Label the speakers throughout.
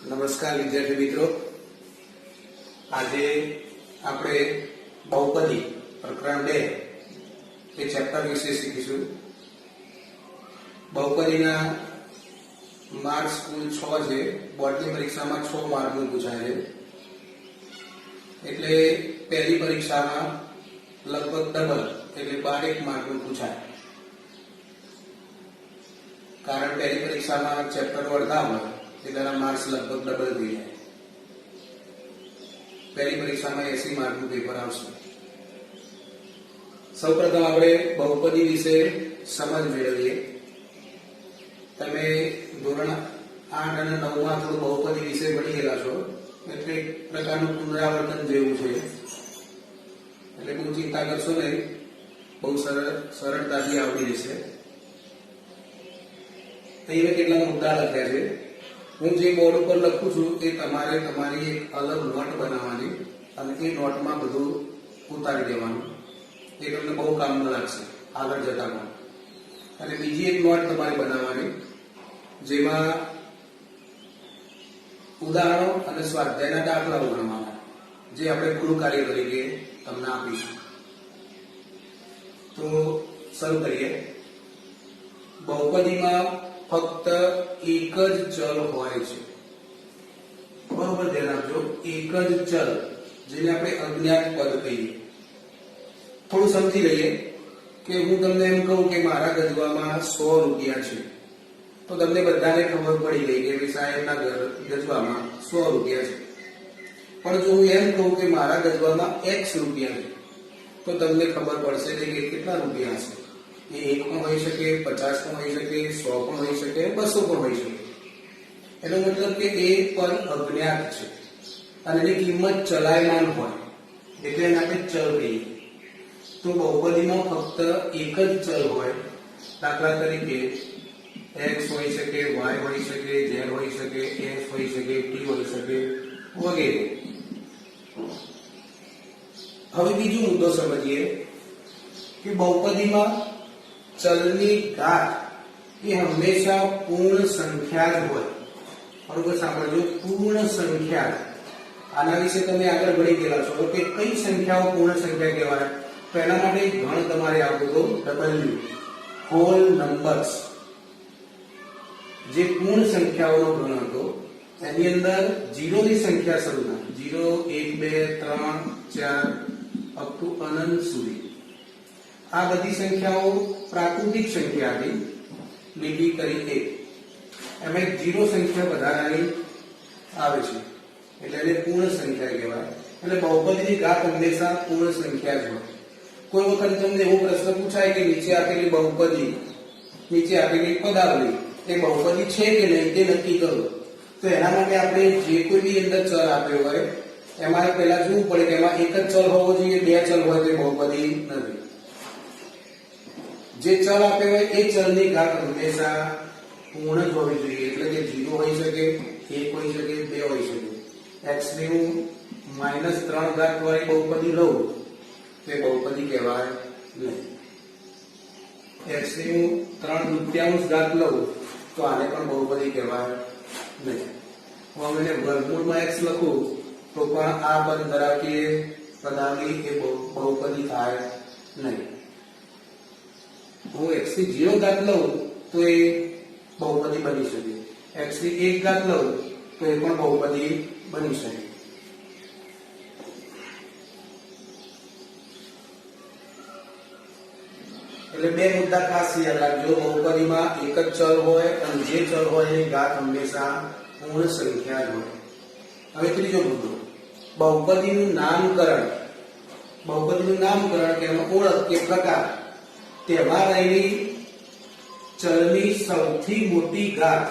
Speaker 1: નમસ્કાર વિદ્યાર્થી મિત્રો, આજે આપણે બહુપદી પ્રકરણ 2 એ ચેપ્ટર વિશે શીખીશું. બહુપદીના માર્ક્સ કુલ 6 છે. બોર્ડની પરીક્ષામાં 6 માર્કનું પૂછાય છે. એટલે પહેલી પરીક્ષામાં લગભગ ડબલ એટલે 12 માર્કનું પૂછાય. કારણ પહેલી પરીક્ષામાં ચેપ્ટર અડધા હોય એટલે એના માર્ક્સ લગભગ ડબલ થઈ જાય. પહેલી પરીક્ષામાં 80 માર્કનું પેપર આવશે. સૌપ્રથમ આપણે બહુપદી વિશે સમજ મેળવીએ. તમે ધોરણ 8 અને 9 માં થોડું બહુપદી વિશે ભણી ગયેલા છો, એટલે એક પ્રકારનું પુનરાવર્તન જેવું છે. એટલે બહુ ચિંતા કરશો નહીં, બહુ સરળતાથી આવડી જશે. અહીંયા કેટલા મુદ્દા લખ્યા છે. હું જે બોર્ડ ઉપર લખું છું એ તમારે તમારી એક અલગ નોટ બનાવવાની અને એ નોટમાં બધું ઉતારી દેવાનું. એ તમને બહુ કામમાં લાગશે આગળ જતામાં. અને બીજી એક નોટ તમારે બનાવવાની જેમાં ઉદાહરણો અને સ્વાધ્યાયના દાખલાઓ ગણવાના, જે આપણે ગૃહ કાર્ય તરીકે તમને આપીશું. તો શરૂ કરીએ. બહુપદીમાં ફક્ત એક જ ચલ હોય છે. બરોબર, ધ્યાન આપજો. એક જ ચલ, જેને આપણે અજ્ઞાત પદ કહીએ. થોડું સમજી લઈએ કે હું તમને એમ કહું કે મારા ગજવામાં 100 રૂપિયા છે, તો તમને બધાને ખબર પડી ગઈ કે સાહેબના ગજવામાં 100 રૂપિયા છે. પણ જો હું એમ કહું કે મારા ગજવામાં X રૂપિયા છે, તો તમને ખબર પડશે કે કેટલા રૂપિયા હશે. એ 1 પણ હોઈ શકે, 50 પણ હોઈ શકે, 100 પણ હોઈ શકે, 200 પણ હોઈ શકે. એનો મતલબ કે એ પદ અજ્ઞાત છે અને એની કિંમત ચલાયમાન હોય, એટલે એને આપણે ચલ કહીએ. તો બહુપદીમાં ફક્ત એક જ ચલ હોય. દાખલા તરીકે x હોઈ શકે, y હોઈ શકે, z હોઈ શકે, s હોઈ શકે, t હોઈ શકે વગેરે. હવે બીજો મુદ્દો સમજીએ કે બહુપદીમાં ચલની ઘાત એ હંમેશા પૂર્ણ સંખ્યા જ હોય. બરોબર, સાંભળજો, પૂર્ણ સંખ્યા. આના વિશે તમે આગળ ભણી ગયેલા છો કે કઈ સંખ્યાઓ પૂર્ણ સંખ્યા કહેવાય. તો એના માટે ગણ તમારે આવતું હતું W, હોલ નંબર્સ. જે પૂર્ણ સંખ્યાઓનો ગણ હતો એની અંદર 0 ની સંખ્યા શરૂ થાય. 0, 1, 2, 3, 4 અપ ટુ અનંત સુધી. આ બધી સંખ્યાઓ પ્રાકૃતિક સંખ્યા હતી, લીટી કરી 1. એમાં 0 સંખ્યા વધારાની આવે છે, એટલે એને પૂર્ણ સંખ્યા કહેવાય. એટલે બહુપદીની ઘાત હંમેશા પૂર્ણ સંખ્યા જ હોય. કોઈ વખત તમને એવો પ્રશ્ન પૂછાય કે નીચે આપેલી બહુપદી, નીચે આપેલી પદાવલી એ બહુપદી છે કે નહીં તે નક્કી કરો. તો એના માટે આપણે જે કોઈ બી અંદર ચલ આપ્યો હોય એમાં પહેલા જોવું પડે કે એમાં એક જ ચલ હોવો જોઈએ, 2 ચલ હોય તો બહુપદી નથી. જે ચલ આપ્યો હોય એ ચલની ઘાત હંમેશા પૂર્ણ જ હોવી જોઈએ. એટલે કે 0 હોઈ શકે, 1 હોઈ શકે, 2 હોઈ શકે. x ની હું -3 ઘાત વાળી બહુપદી લઉં તો એ બહુપદી કહેવાય નહીં. x ની હું 3/2 ઘાત લઉં તો આને પણ બહુપદી કહેવાય નહીં. હું એને વર્ગમૂળમાં x લખું તો પણ આ પદ ધરાવતી પદાવલી એ બહુપદી થાય નહીં. હું x ની 0 ઘાત લઉં તો એ બહુપદી બની શકે. x ની 1 ઘાત લઉં તો એ પણ બહુપદી બની શકે. એટલે બે મુદ્દા ખાસ યાદ રાખજો. બહુપદીમાં એક જ ચલ હોય અને જે ચલ હોય એની ઘાત હંમેશા પૂર્ણ સંખ્યા જ હોય. હવે ત્રીજો મુદ્દો, બહુપદીનું નામકરણ. બહુપદીનું નામકરણ કે એનો ઓળખ કે પ્રકાર તેમાં રહેલી ચલની સૌથી મોટી ઘાત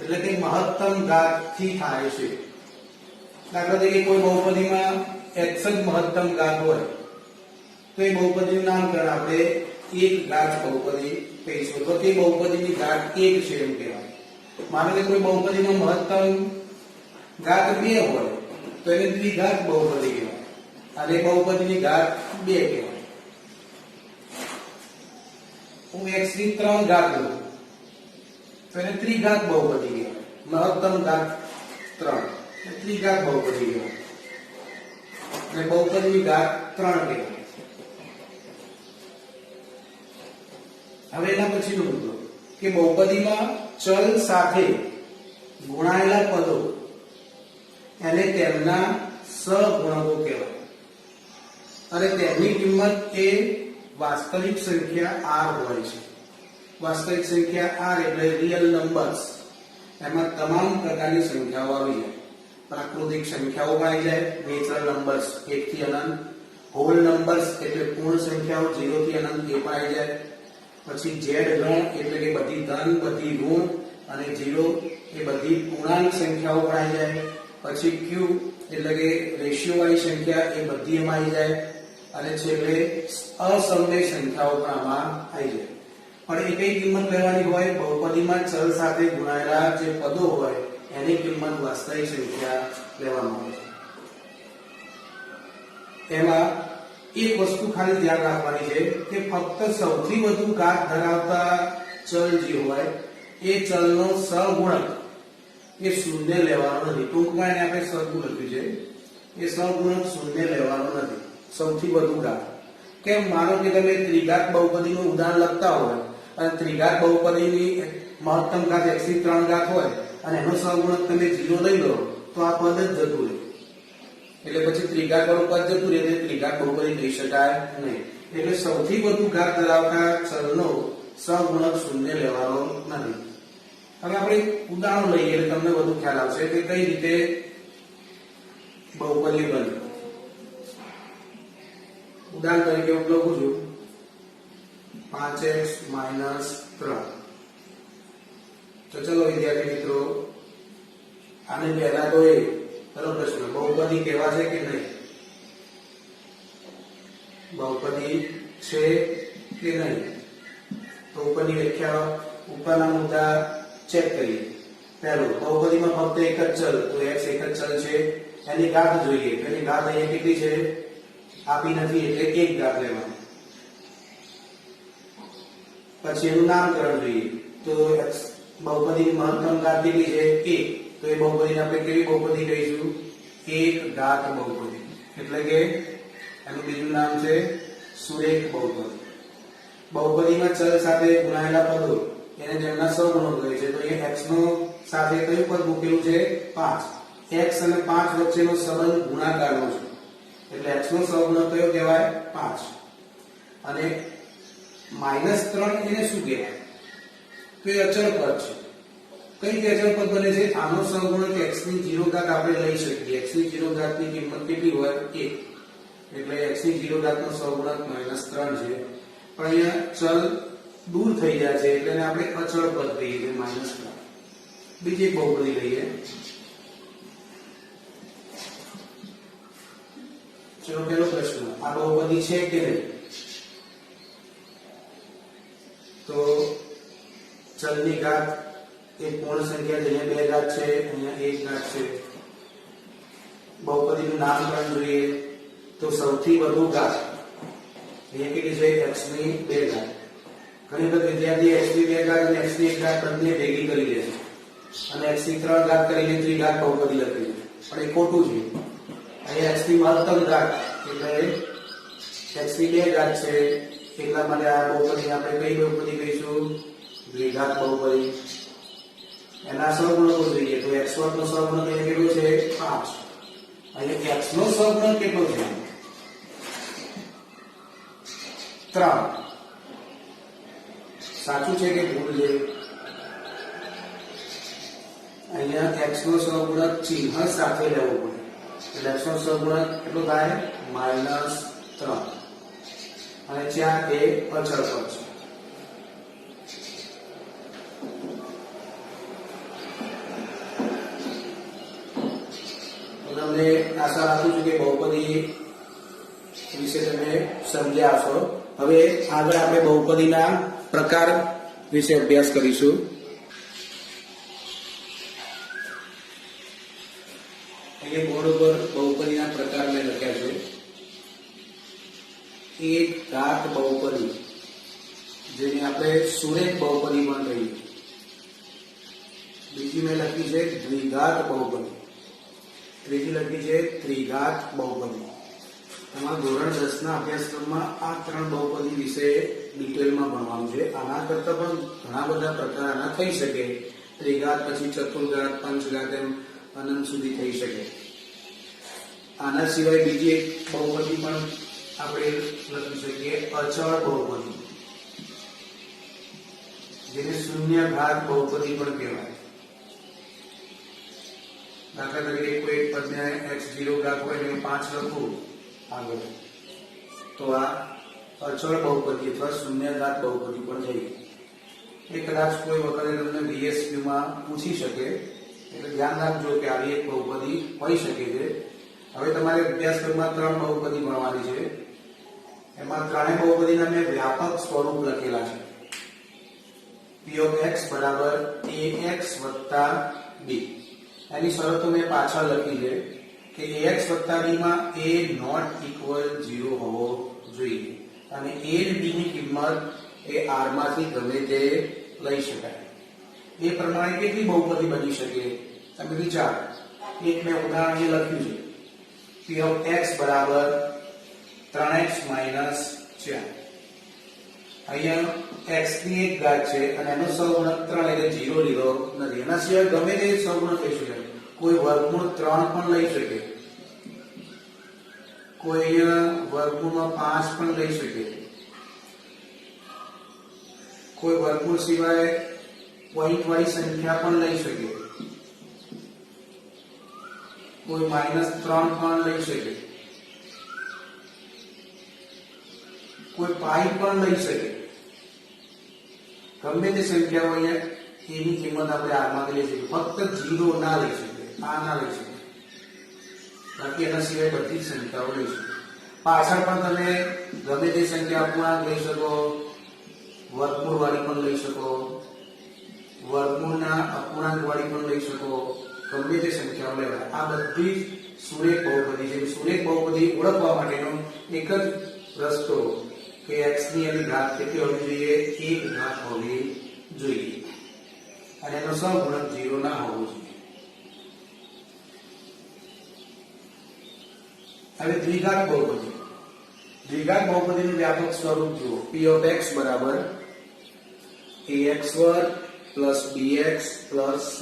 Speaker 1: એટલે કે મહત્તમ ઘાત થી થાય છે. દાખલા તરીકે કોઈ બહુપદીમાં x જ મહત્તમ ઘાત હોય તો એ બહુપદીનું નામકરણ આપણે એક ઘાત બહુપદી કહીશું. તો તે બહુપદીની ઘાત 1 છે એમ કહેવાય. માનો કે કોઈ બહુપદીમાં મહત્તમ ઘાત 2 હોય તો એને દ્વિઘાત બહુપદી કહેવાય અને બહુપદીની ઘાત 2 કહેવાય. હું x ની 3 ઘાત લઉં તો એને ત્રિઘાત બહુપદી કહેવાય. મહત્તમ ઘાત 3 ત્રિઘાત બહુપદી કહેવાય અને બહુપદીની ઘાત 3 કહેવાય. હવે એના પછીનો મુદ્દો કે બહુપદીમાં ચલ સાથે ગુણાયેલા પદો એને તેમના સહગુણકો કહેવાય અને તેમની કિંમત એ વાસ્તવિક સંખ્યા r હોય છે. વાસ્તવિક સંખ્યા r એટલે રિયલ નંબર્સ. એમાં તમામ પ્રકારની સંખ્યાઓ આવી જાય. પ્રાકૃતિક સંખ્યાઓ પણ આવી જાય, નેચરલ નંબર્સ 1 થી અનંત, હોલ નંબર્સ એટલે પૂર્ણ સંખ્યાઓ 0 થી અનંત એ પણ આવી જાય. પછી z ગણ એટલે કે બધી ધન, બધી ઋણ અને 0 એ બધી પૂર્ણાંક સંખ્યાઓ પણ આવી જાય. પછી q એટલે કે રેશિયો વાળી સંખ્યા એ બધી એમાં આવી જાય અને છેલ્લે અસમય સંખ્યાઓ પણ આમાં આવી જાય. પણ એ કઈ કિંમત લેવાની હોય? બહુપદીમાં ચલ સાથે ગુણાયેલા જે પદો હોય એની કિંમત વાસ્તવિક સંખ્યા લેવામાં આવે છે. એમાં એક વસ્તુ ખાલી ધ્યાન રાખવાની છે કે ફક્ત સૌથી વધુ ઘાત ધરાવતા ચલ જે હોય એ ચલનો સહગુણક એ શૂન્ય લેવાનો નથી. ટૂંકમાં એને આપણે સહગુણક લખ્યું છે. એ સહગુણક શૂન્ય લેવાનો નથી. સૌથી વધુ ઘાત કેમ? માનો કે તમે ત્રિઘાત બહુપદીનું ઉદાહરણ લખતા હોય અને ત્રિઘાત બહુપદીની મહત્તમ ઘાત x ની 3 ઘાત હોય અને એનો સહગુણક તમે 0 લઈ લો તો આ પદ જ જતું રહે. એટલે પછી ત્રિઘાત વાળું પદ જતું રહે એટલે ત્રિઘાત બહુપદી કહી શકાય નહીં. એટલે સૌથી વધુ ઘાત ધરાવતા ચલનો સહગુણક શૂન્ય લેવાનો નથી. હવે આપણે ઉદાહરણ લઈએ એટલે તમને વધુ ખ્યાલ આવશે કે કઈ રીતે બહુપદી બને. ઉદાહરણ તરીકે હું લખું છું 5x - 3. તો ચલો વિદ્યાર્થી મિત્રો, આને પહેલા તો એ પહેલો પ્રશ્ન, બહુપદી કહેવા છે કે નહીં? બહુપદી છે કે નહીં? તો ઉપરની વ્યાખ્યા, ઉપરના મુદ્દા ચેક કરીએ. પહેલું, બહુપદીમાં ફક્ત એક જ ચલ, તો x એક જ ચલ છે. એની ઘાત જોઈએ, એની ઘાત અહીંયા કેટલી છે? આપી નથી એટલે એક ઘાત લેવાની. પછી એનું નામકરણ જોઈએ, તો બહુપદીની મહત્તમ ઘાત કેટલી છે? 1. તો એ બહુપદીને આપણે કેવી બહુપદી કહીશું? એક ઘાત બહુપદી. એટલે કે એનું બીજું નામ છે સુરેખ બહુપદી. બહુપદીમાં ચલ સાથે ગુણાયેલા પદો એને જેમના સહગુણક કહે છે. તો એ x નો સાથે કયું પદ મૂકેલું છે? 5. x અને 5 વચ્ચેનો સંબંધ ગુણાકારનો છે એટલે x નો સહગુણક કયો કહેવાય? 5. અને -3 એને શું કહેવાય? તો એ અચળ પદ છે. કઈ રીતે અચળ પદ બને છે? આનો સહગુણક x ની 0 ઘાત આપણે લઈ શકીએ. x ની 0 ઘાત ની કિંમત કેટલી હોય? 1. એટલે x ની 0 ઘાત નો સહગુણક -3 છે. પણ અહીંયા ચલ દૂર થઈ જાય છે એટલે એને આપણે અચળ પદ કહીએ છીએ, -3. બીજી એક બહુપદી લઈએ. ચલો પહેલો પ્રશ્ન, આ બહુપદી છે કે નહીં? તો ચલની ઘાત એ પૂર્ણ સંખ્યા છે. અહીંયા 2 ઘાત છે, અહીંયા 1 ઘાત છે. બહુપદીનું નામકરણ જોઈએ તો સૌથી વધુ ઘાત અહીંયા કેટલી છે? x ની 2 ઘાત. ઘણી વખત વિદ્યાર્થી x ની 2 ઘાત અને x ની 1 ઘાત બંને ભેગી કરી લે છે અને x ની 3 ઘાત કરીને ત્રિઘાત બહુપદી લખી છે. પણ એ ખોટું છે. અહીંયા x ની મહત્તમ ઘાત એટલે x ની 2 ઘાત છે. એટલા માટે આ બહુપદીને આપણે કઈ બહુપદી કહીશું? દ્વિઘાત બહુપદી. એના સહગુણકો જોઈએ તો x વર્ગ નો સહગુણક અહીંયા કેટલો છે? 5. અહીંયા x નો સહગુણક કેટલો છે? 3. સાચું છે કે ભૂલ છે? અહીંયા x નો સહગુણક ચિહ્ન સાથે લેવો પડે. એટલે x નો સહગુણક કેટલો થાય? -3. અને 4 એ અચળ પદ છે. તમને આશા રાખું છું કે બહુપદી વિશે તમે સમજ્યા હશો. હવે આગળ આપણે બહુપદીના પ્રકાર વિશે અભ્યાસ કરીશું. અહીંયા બોર્ડ ઉપર બહુપદીના પ્રકાર મેં લખ્યા છે. એક ઘાત બહુપદી, જેને આપણે સુરેખ બહુપદી પણ કહીએ. બીજી મેં લખી છે દ્વિઘાત બહુપદી. ત્રીજી લખી છે ત્રિઘાત બહુપદી. તમારા ધોરણ 10 ના અભ્યાસક્રમમાં આ ત્રણ બહુપદી વિશે ડિટેલમાં ભણવાનું છે. આના કરતા પણ ઘણા બધા પ્રકારના થઈ શકે. ત્રિઘાત, પછી ચતુર્ઘાત, પંચઘાત, એમ અનંત સુધી થઈ શકે. આના સિવાય બીજી એક બહુપદી પણ આપણે લખી શકીએ, અચળ બહુપદી, જેને શૂન્યઘાત બહુપદી પણ કહેવાય. દાખલા તરીકે કોઈ પદને x0 ઘાત હોય ને 5 લખું આગળ, તો આ અચળ બહુપદી અથવા શૂન્યઘાત બહુપદી પણ થઈ. એ કદાચ કોઈ વખતે તમને BSQ માં પૂછી શકે, એટલે ધ્યાન રાખજો કે આવી એક બહુપદી હોઈ શકે છે. હવે તમારે અભ્યાસક્રમમાં ત્રણ બહુપદી ભણવાની છે. એમાં ત્રણેય બહુપદીના મેં વ્યાપક સ્વરૂપ લખેલા છે. p of x બરાબર ax વત્તા b. એની શરતો મેં પાછળ લખી છે કે ax વત્તા b માં a નોટ ઇક્વલ 0 હોવો જોઈએ અને a અને b ની કિંમત એ r માંથી ગમે તે લઈ શકાય. એ પ્રમાણે કેટલી બહુપદી બની શકે તમે વિચારો. એક મેં ઉદાહરણ એ લખ્યું છે, p of x બરાબર 3x - 4. અહીંયા x ની એક ઘાત છે અને એનો સહગુણક 3 એટલે 0 લીધો નથી. એના સિવાય ગમે તે સહગુણક લઈ શકે. કોઈ વર્ગમૂળ 3 પણ લઈ શકે, કોઈ અહીંયા વર્ગમૂળમાં 5 પણ લઈ શકે, કોઈ વર્ગમૂળ સિવાય પોઈન્ટ વાળી સંખ્યા પણ લઈ શકે, કોઈ -3 પણ લઈ શકે, કોઈ પાઈ પણ લઈ શકે. ગમે તે સંખ્યાઓ અહીંયા એની કિંમત આપણે આમાં લઈ શકીએ. ફક્ત 0 ના લઈ શકીએ, આ ના લઈ શકીએ. બાકી એના સિવાય બધી સંખ્યાઓ લઈ શકીએ. પાછળ પણ તમે ગમે તે સંખ્યા અપૂર્ણાંક લઈ શકો, વર્ગમૂળ વાળી પણ લઈ શકો, વર્ગમૂળના અપૂર્ણાંક વાળી પણ લઈ શકો. ગમે તે સંખ્યાઓ લેવાય. આ બધી સુરેખ બહુપદી છે. સુરેખ બહુપદી ઓળખવા માટેનો એક જ રસ્તો કે x ની એની ઘાત કેટલી હોવી જોઈએ? 1 ઘાત હોવી જોઈએ અને એનો સહગુણક 0 ના હોવો જોઈએ. હવે દ્વિઘાત બહુપદી. દ્વિઘાત બહુપદીનું વ્યાપક સ્વરૂપ જુઓ. p of x બરાબર ax વર્ગ પ્લસ bx પ્લસ c.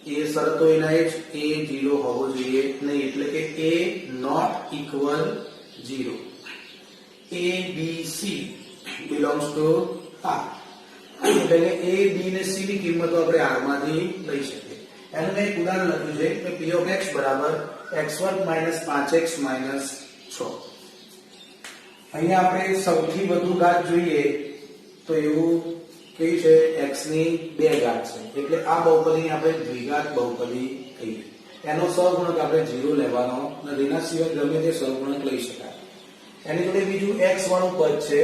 Speaker 1: એ શરતો એના એ જ, a 0 હોવો જોઈએ નહીં, એટલે કે a not equal 0. a b c belongs to r. એટલે a b ને c ની કિંમતો આપણે r માંથી લઈ શકીએ. એનું મેં એક ઉદાહરણ લખ્યું છે કે p of x બરાબર x વર્ગ - 5x - 6. અહીંયા આપણે સૌથી વધુ ઘાત જોઈએ તો એવું કઈ છે? x ની 2 ઘાત છે. એટલે આ બહુપદીને આપણે દ્વિઘાત બહુપદી કહીએ. એનો સહગુણક આપણે 0 લેવાનો નથી. એના સિવાય ગમે તે સહગુણક લઈ શકાય. એની જોડે બીજું x વાળું પદ છે,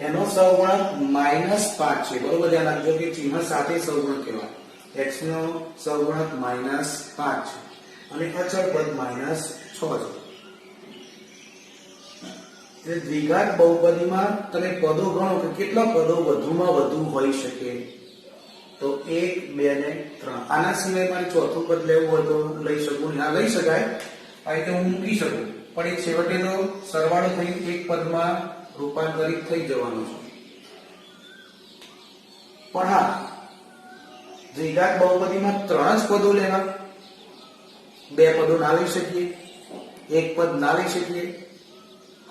Speaker 1: એનો સહગુણક -5 છે. બરોબર, ધ્યાન રાખજો કે ચિહ્ન સાથે સહગુણક કહેવાય. x નો સહગુણક -5 છે અને અચળ પદ -6 છે. એટલે દ્વિઘાત બહુપદીમાં તમે પદો ગણો કે કેટલા પદો વધુમાં વધુ હોઈ શકે? તો 1 2 ને 3. આના સિવાય મારે ચોથું પદ લેવું હોય તો લઈ શકું? ના લઈ શકાય, આ રીતે હું મૂકી શકું, પણ એ છેવટેનો સરવાળો થઈ એક પદમાં રૂપાંતરિત થઈ જવાનો છે. પણ હા, દ્વિઘાત બહુપદીમાં 3 જ પદો લેવા, 2 પદો ના લઈ શકીએ, એક પદ ના લઈ શકીએ?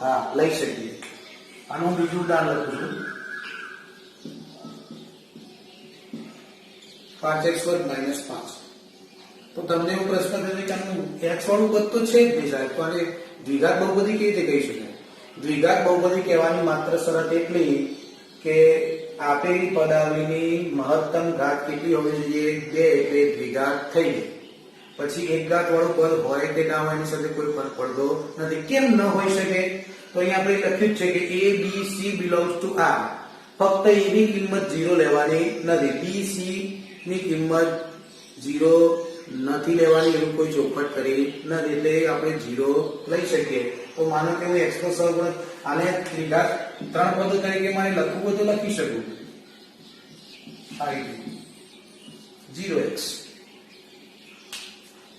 Speaker 1: હા, લઈ શકીએ. આનું બીજું ઉદાહરણ લખું છું. 5x વર્ગ - 5. તો તમને એવો પ્રશ્ન થશે કે આનું x વાળું પદ તો છે જ નહીં સાહેબ, તો આને દ્વિઘાત બહુપદી કેવી રીતે કહી શકાય? દ્વિઘાત બહુપદી કહેવાની માત્ર શરત એટલી કે આપેલી પદાવલીની મહત્તમ ઘાત કેટલી હોવી જોઈએ? 2, એટલે દ્વિઘાત થઈ ગઈ. પછી એક ઘાત વાળું પદ હોય કે ના હોય એની સાથે કોઈ ફરક પડતો નથી. કેમ ન હોઈ શકે? તો અહીંયા આપણે લખ્યું છે કે a b c belongs to r. ફક્ત a ની કિંમત 0 લેવાની નથી, b c ની કિંમત 0 નથી લેવાની, એવું કોઈ ચોખવટ કરી નથી. એટલે આપણે 0 લઈ શકીએ. તો માનો કે હું x નો સહગુણક આને દ્વિઘાત 3 પદો તરીકે મારે લખવું હોય તો લખી શકું. આ રીતે 0x.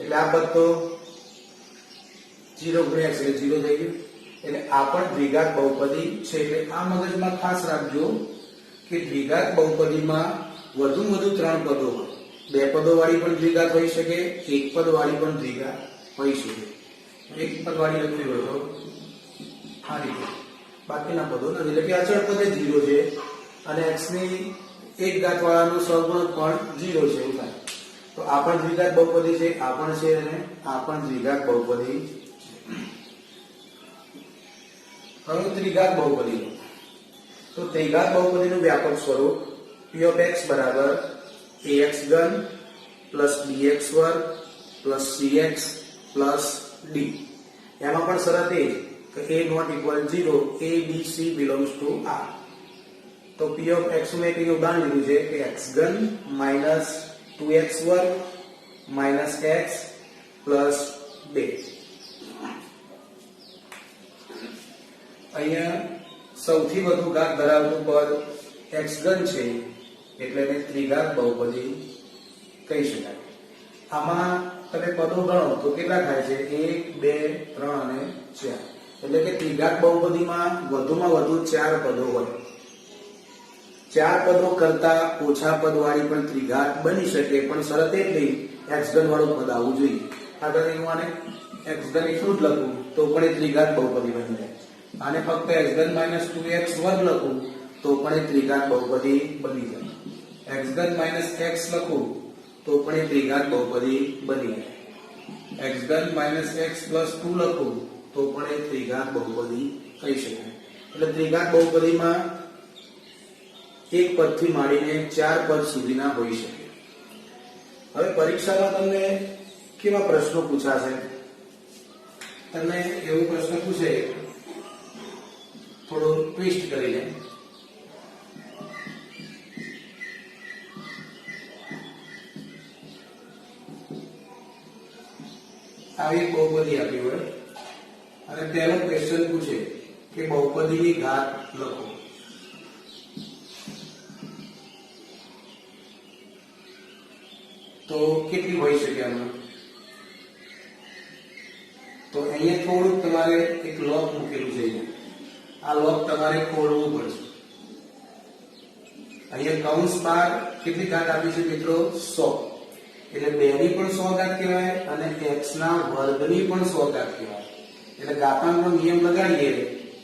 Speaker 1: એટલે આ પદ તો 0 ગુણ્યા x એટલે 0 થઈ ગયું. એટલે આ પણ દ્વિઘાત બહુપદી છે. એટલે આ મગજમાં ખાસ રાખજો કે દ્વિઘાત બહુપદીમાં વધુમાં વધુ 3 પદો હોય. 2 પદો વાળી પણ દ્વિઘાત હોઈ શકે, 1 પદ વાળી પણ દ્વિઘાત હોઈ શકે. 1 પદ વાળી લખવી હોય તો આ રીતે, બાકીના પદો નથી. એટલે કે અચળ પદ 0 છે અને x ની એક ઘાત વાળાનો સહગુણક પણ 0 છે એવું થાય. તો આ પણ દ્વિઘાત બહુપદી છે, આ પણ છે અને આ પણ દ્વિઘાત બહુપદી છે. હવે ત્રિઘાત બહુપદી. તો ત્રિઘાત બહુપદીનું વ્યાપક સ્વરૂપ p of x બરાબર ax ઘન પ્લસ bx વર્ગ પ્લસ cx પ્લસ d. એમાં પણ શરત એ કે a not equal 0, a b c belongs to r. તો p of x નું એક ઉદાહરણ લીધું છે કે x ઘન માઈનસ 2x વર્ગ માઈનસ x પ્લસ 2. અહીંયા સૌથી વધુ ઘાત ધરાવતું પદ x ઘન છે એટલે એને ત્રિઘાત બહુપદી કહી શકાય. આમાં તમે પદો ગણો તો કેટલા થાય છે? 1 2 3 અને 4. એટલે કે ત્રિઘાત બહુપદીમાં વધુમાં વધુ 4 પદો હોય. 4 પદો કરતા ઓછા પદ વાળી પણ ત્રિઘાત બની શકે, પણ શરત એટલી x ઘન વાળું પદ આવવું જોઈએ. આગળ હું આને x ઘન એટલું જ લખું તો પણ એ ત્રિઘાત બહુપદી બની જાય. આને ફક્ત x ઘન માઈનસ 2x વર્ગ લખું તો પણ એ ત્રિઘાત બહુપદી બની જાય. x ઘન માઈનસ x લખું તો પણ એ ત્રિઘાત બહુપદી બની જાય. x ઘન માઈનસ x પ્લસ 2 લખું તો પણ એ ત્રિઘાત બહુપદી કહી શકાય. એટલે ત્રિઘાત બહુપદીમાં એક પદથી માંડીને 4 પદ સુધીના હોઈ શકે. હવે પરીક્ષામાં તમને કેવા પ્રશ્નો પૂછાશે? તમને એવો પ્રશ્ન પૂછે થોડો ટ્વિસ્ટ કરીને, આવી બહુપદી આપી હોય અને પહેલો ક્વેશ્ચન પૂછે કે બહુપદીની ઘાત લખો. તો કેટલી હોઈ શકે આમાં? તો અહીંયા થોડુંક તમારે એક લોક મૂકેલું છે. આ લોક તમારે ખોલવું પડશે. અહીંયા કૌંસ બહાર કેટલી ઘાત આપી છે મિત્રો? 100. એટલે 2 ની પણ 100 ઘાત કહેવાય અને x ના વર્ગની પણ 100 ઘાત કહેવાય. એટલે ઘાતાંકનો નિયમ લગાડીએ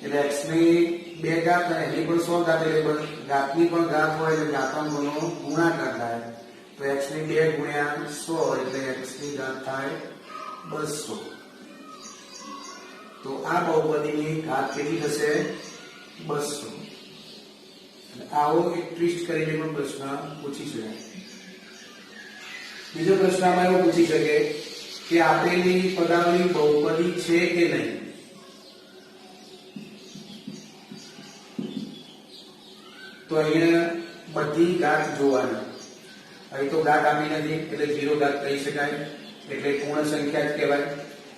Speaker 1: એટલે x ની 2 ઘાત અને એની પણ 100 ઘાત, એટલે ઘાતની પણ ઘાત હોય એટલે ઘાતાંકોનો ગુણાકાર થાય. તો x ની 2 ગુણ્યા 100 એટલે x ની ઘાત થાય 200. તો આ બહુપદીની ઘાત કેટલી થશે? 200. આવો એક ટ્વિસ્ટ કરીને પણ પ્રશ્ન પૂછી શકાય. બીજો પ્રશ્ન આમાં એવો પૂછી શકે કે આપેલી પદાવલી બહુપદી છે કે નહીં? તો અહીંયા બધી ઘાત જોવાની. અહીં તો ઘાત આપી નથી એટલે 0 ઘાત કહી શકાય, એટલે પૂર્ણ સંખ્યા જ કહેવાય.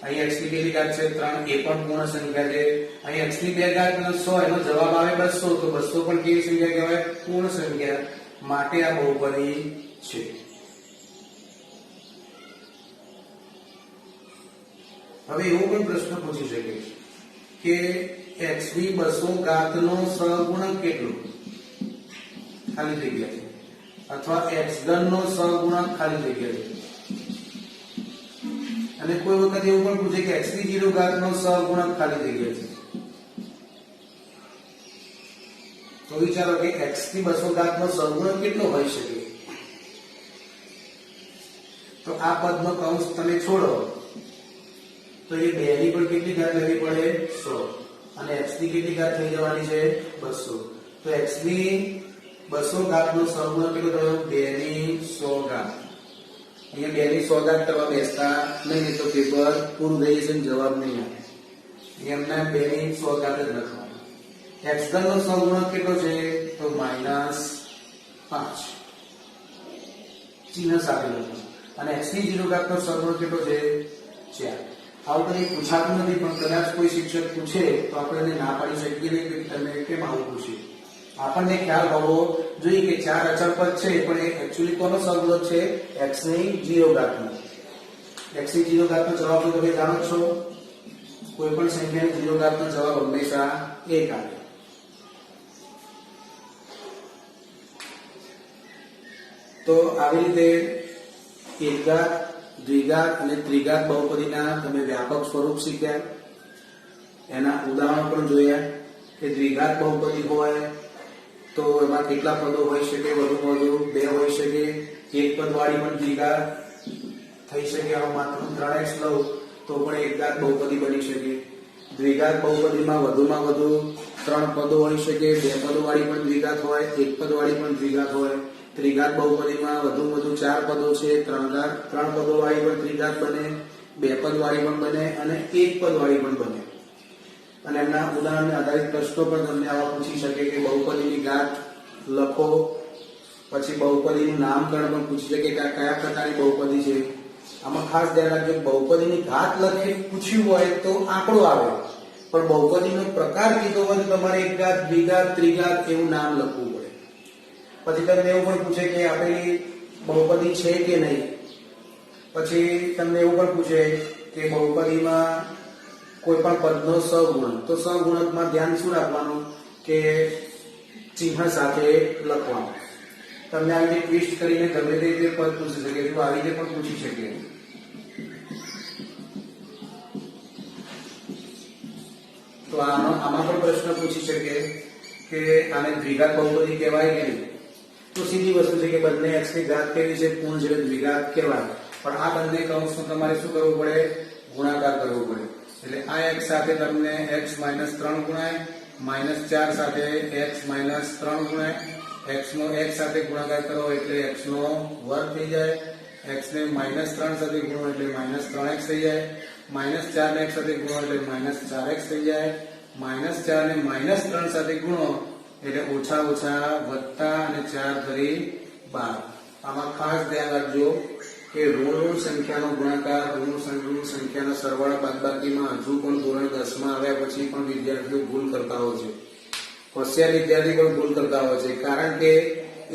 Speaker 1: અહીં x ની કેટલી ઘાત છે? 3. એ પણ પૂર્ણ સંખ્યા છે. અહીં x ની 2 ઘાત પ્લસ 100 એનો જવાબ આવે 200. તો 200 પણ કેવી સંખ્યા કહેવાય? પૂર્ણ સંખ્યા. માટે આ બહુપદી છે. હવે એવો પણ પ્રશ્ન પૂછી શકે કે x ની 200 ઘાતનો સહગુણક કેટલો? ખાલી જગ્યા છે. અથવા x ઘન નો સહગુણક ખાલી જગ્યા છે. અને કોઈ વખત એવું પણ પૂછે કે x ની 0 ઘાત નો સહગુણક ખાલી જગ્યા છે. તો વિચારો કે x ની 200 ઘાત નો સહગુણક કેટલો હોઈ શકે? તો આ પદનો કૌંસ તમે છોડો તો એ 2 ની પણ કેટલી ઘાત લેવી પડે? 100. અને x ની કેટલી ઘાત થઈ જવાની છે? 200. તો x ની 200 ઘાત નો સહગુણક કેટલો થયો? 2 ની 100 ઘાત. અહીંયા 2 ની 100 ઘાત કરવા બેસતા નહીં તો પેપર પૂરું થઈ જશે, જવાબ નહીં આવે. એમને 2 ની 100 ઘાત જ લખવાનું. x ઘન નો સહગુણક કેટલો છે? તો -5. ચિહ્ન સાથે લખવાનું. અને x ની 0 ઘાત નો સહગુણક કેટલો છે? 4. આવું કંઈ પૂછાતું નથી, પણ કદાચ કોઈ શિક્ષક પૂછે તો આપણે એને ના પાડી શકીએ નહીં કે તમે કેમ આવું પૂછ્યું. આપણને ખ્યાલ હોવો જોઈએ કે 4 અચળ પદ છે પણ એ એક્ચ્યુઅલી કોનો સહગુણક છે? x ની 0 ઘાતનો. x ની 0 ઘાતનો જવાબ તો તમે જાણો છો. કોઈ પણ સંખ્યાની 0 ઘાતનો જવાબ હંમેશા 1 આવે. તો આવી રીતે એકઘાત, દ્વિઘાત અને ત્રિઘાત બહુપદીના તમે વ્યાપક સ્વરૂપ શીખ્યા. એના ઉદાહરણો પણ જોયા કે દ્વિઘાત બહુપદી હોય તો એમાં કેટલા પદો હોઈ શકે, વધુમાં વધુ 2 હોઈ શકે. એક પદ વાળી પણ દ્વિઘાત થઈ શકે. આમાં માત્ર 3x લઉં તો પણ એકઘાત બહુપદી બની શકે. દ્વિઘાત બહુપદીમાં વધુમાં વધુ 3 પદો હોઈ શકે. 2 પદો વાળી પણ દ્વિઘાત હોય, 1 પદ વાળી પણ દ્વિઘાત હોય. ત્રિઘાત બહુપદીમાં વધુમાં વધુ 4 પદો છે. 3 પદો વાળી પણ ત્રિઘાત બને, 2 પદ વાળી પણ બને અને 1 પદ વાળી પણ બને. અને એમના ઉદાહરણને આધારિત પ્રશ્નો પણ તમને આવા પૂછી શકે કે બહુપદીની ઘાત લખો. પછી બહુપદીનું નામકરણ પણ પૂછી શકે કે આ કયા પ્રકારની બહુપદી છે. આમાં ખાસ ધ્યાન રાખજો, બહુપદીની ઘાત લખી પૂછ્યું હોય તો આંકડો આવે, પણ બહુપદીનો પ્રકાર કીધો હોય તો તમારે એકઘાત, દ્વિઘાત, ત્રિઘાત એવું નામ લખવું પડે. પછી તમને એવું પણ પૂછે કે આપેલી બહુપદી છે કે નહીં. પછી તમને એવું પણ પૂછે કે બહુપદીમાં કોઈ પણ પદનો સહગુણક, તો સહગુણકમાં ધ્યાન શું રાખવાનું કે ચિહ્ન સાથે લખવાનું. તમને આવી રીતે ટ્વિસ્ટ કરીને ગમે તે રીતે પદ પૂછી શકે, તો આવી રીતે પણ પૂછી શકે. તો આમાં પણ પ્રશ્ન પૂછી શકે કે આને દ્વિઘાત બહુપદી કહેવાય કે નહીં. તો સીધી વસ્તુ છે કે બંને x ની ઘાત કેવી છે, પૂર્ણ છે, દ્વિઘાત કહેવાય. પણ આ બંને કૌંસનો તમારે શું કરવું પડે, ગુણાકાર કરવો પડે. એટલે આ x સાથે તમને x - 3 ગુણાય, -4 સાથે x - 3 ગુણાય. x નો x સાથે ગુણાકાર કરો એટલે x નો વર્ગ થઈ જાય. x ને -3 સાથે ગુણો એટલે -3x થઈ જાય. -4 ને x સાથે ગુણો એટલે -4x થઈ જાય. -4 ને -3 સાથે ગુણો એટલે ઓછા ઓછા વત્તા અને 4 ફરી 12. આમાં ખાસ ધ્યાન રાખજો કે ઋણ સંખ્યાનો ગુણાકાર, ઋણ સંખ્યાના સરવાળા બાદબાકીમાં હજુ પણ ધોરણ 10 માં આવ્યા પછી પણ વિદ્યાર્થીઓ ભૂલ કરતા હોય છે. હોશિયાર વિદ્યાર્થી પણ ભૂલ કરતા હોય છે, કારણ કે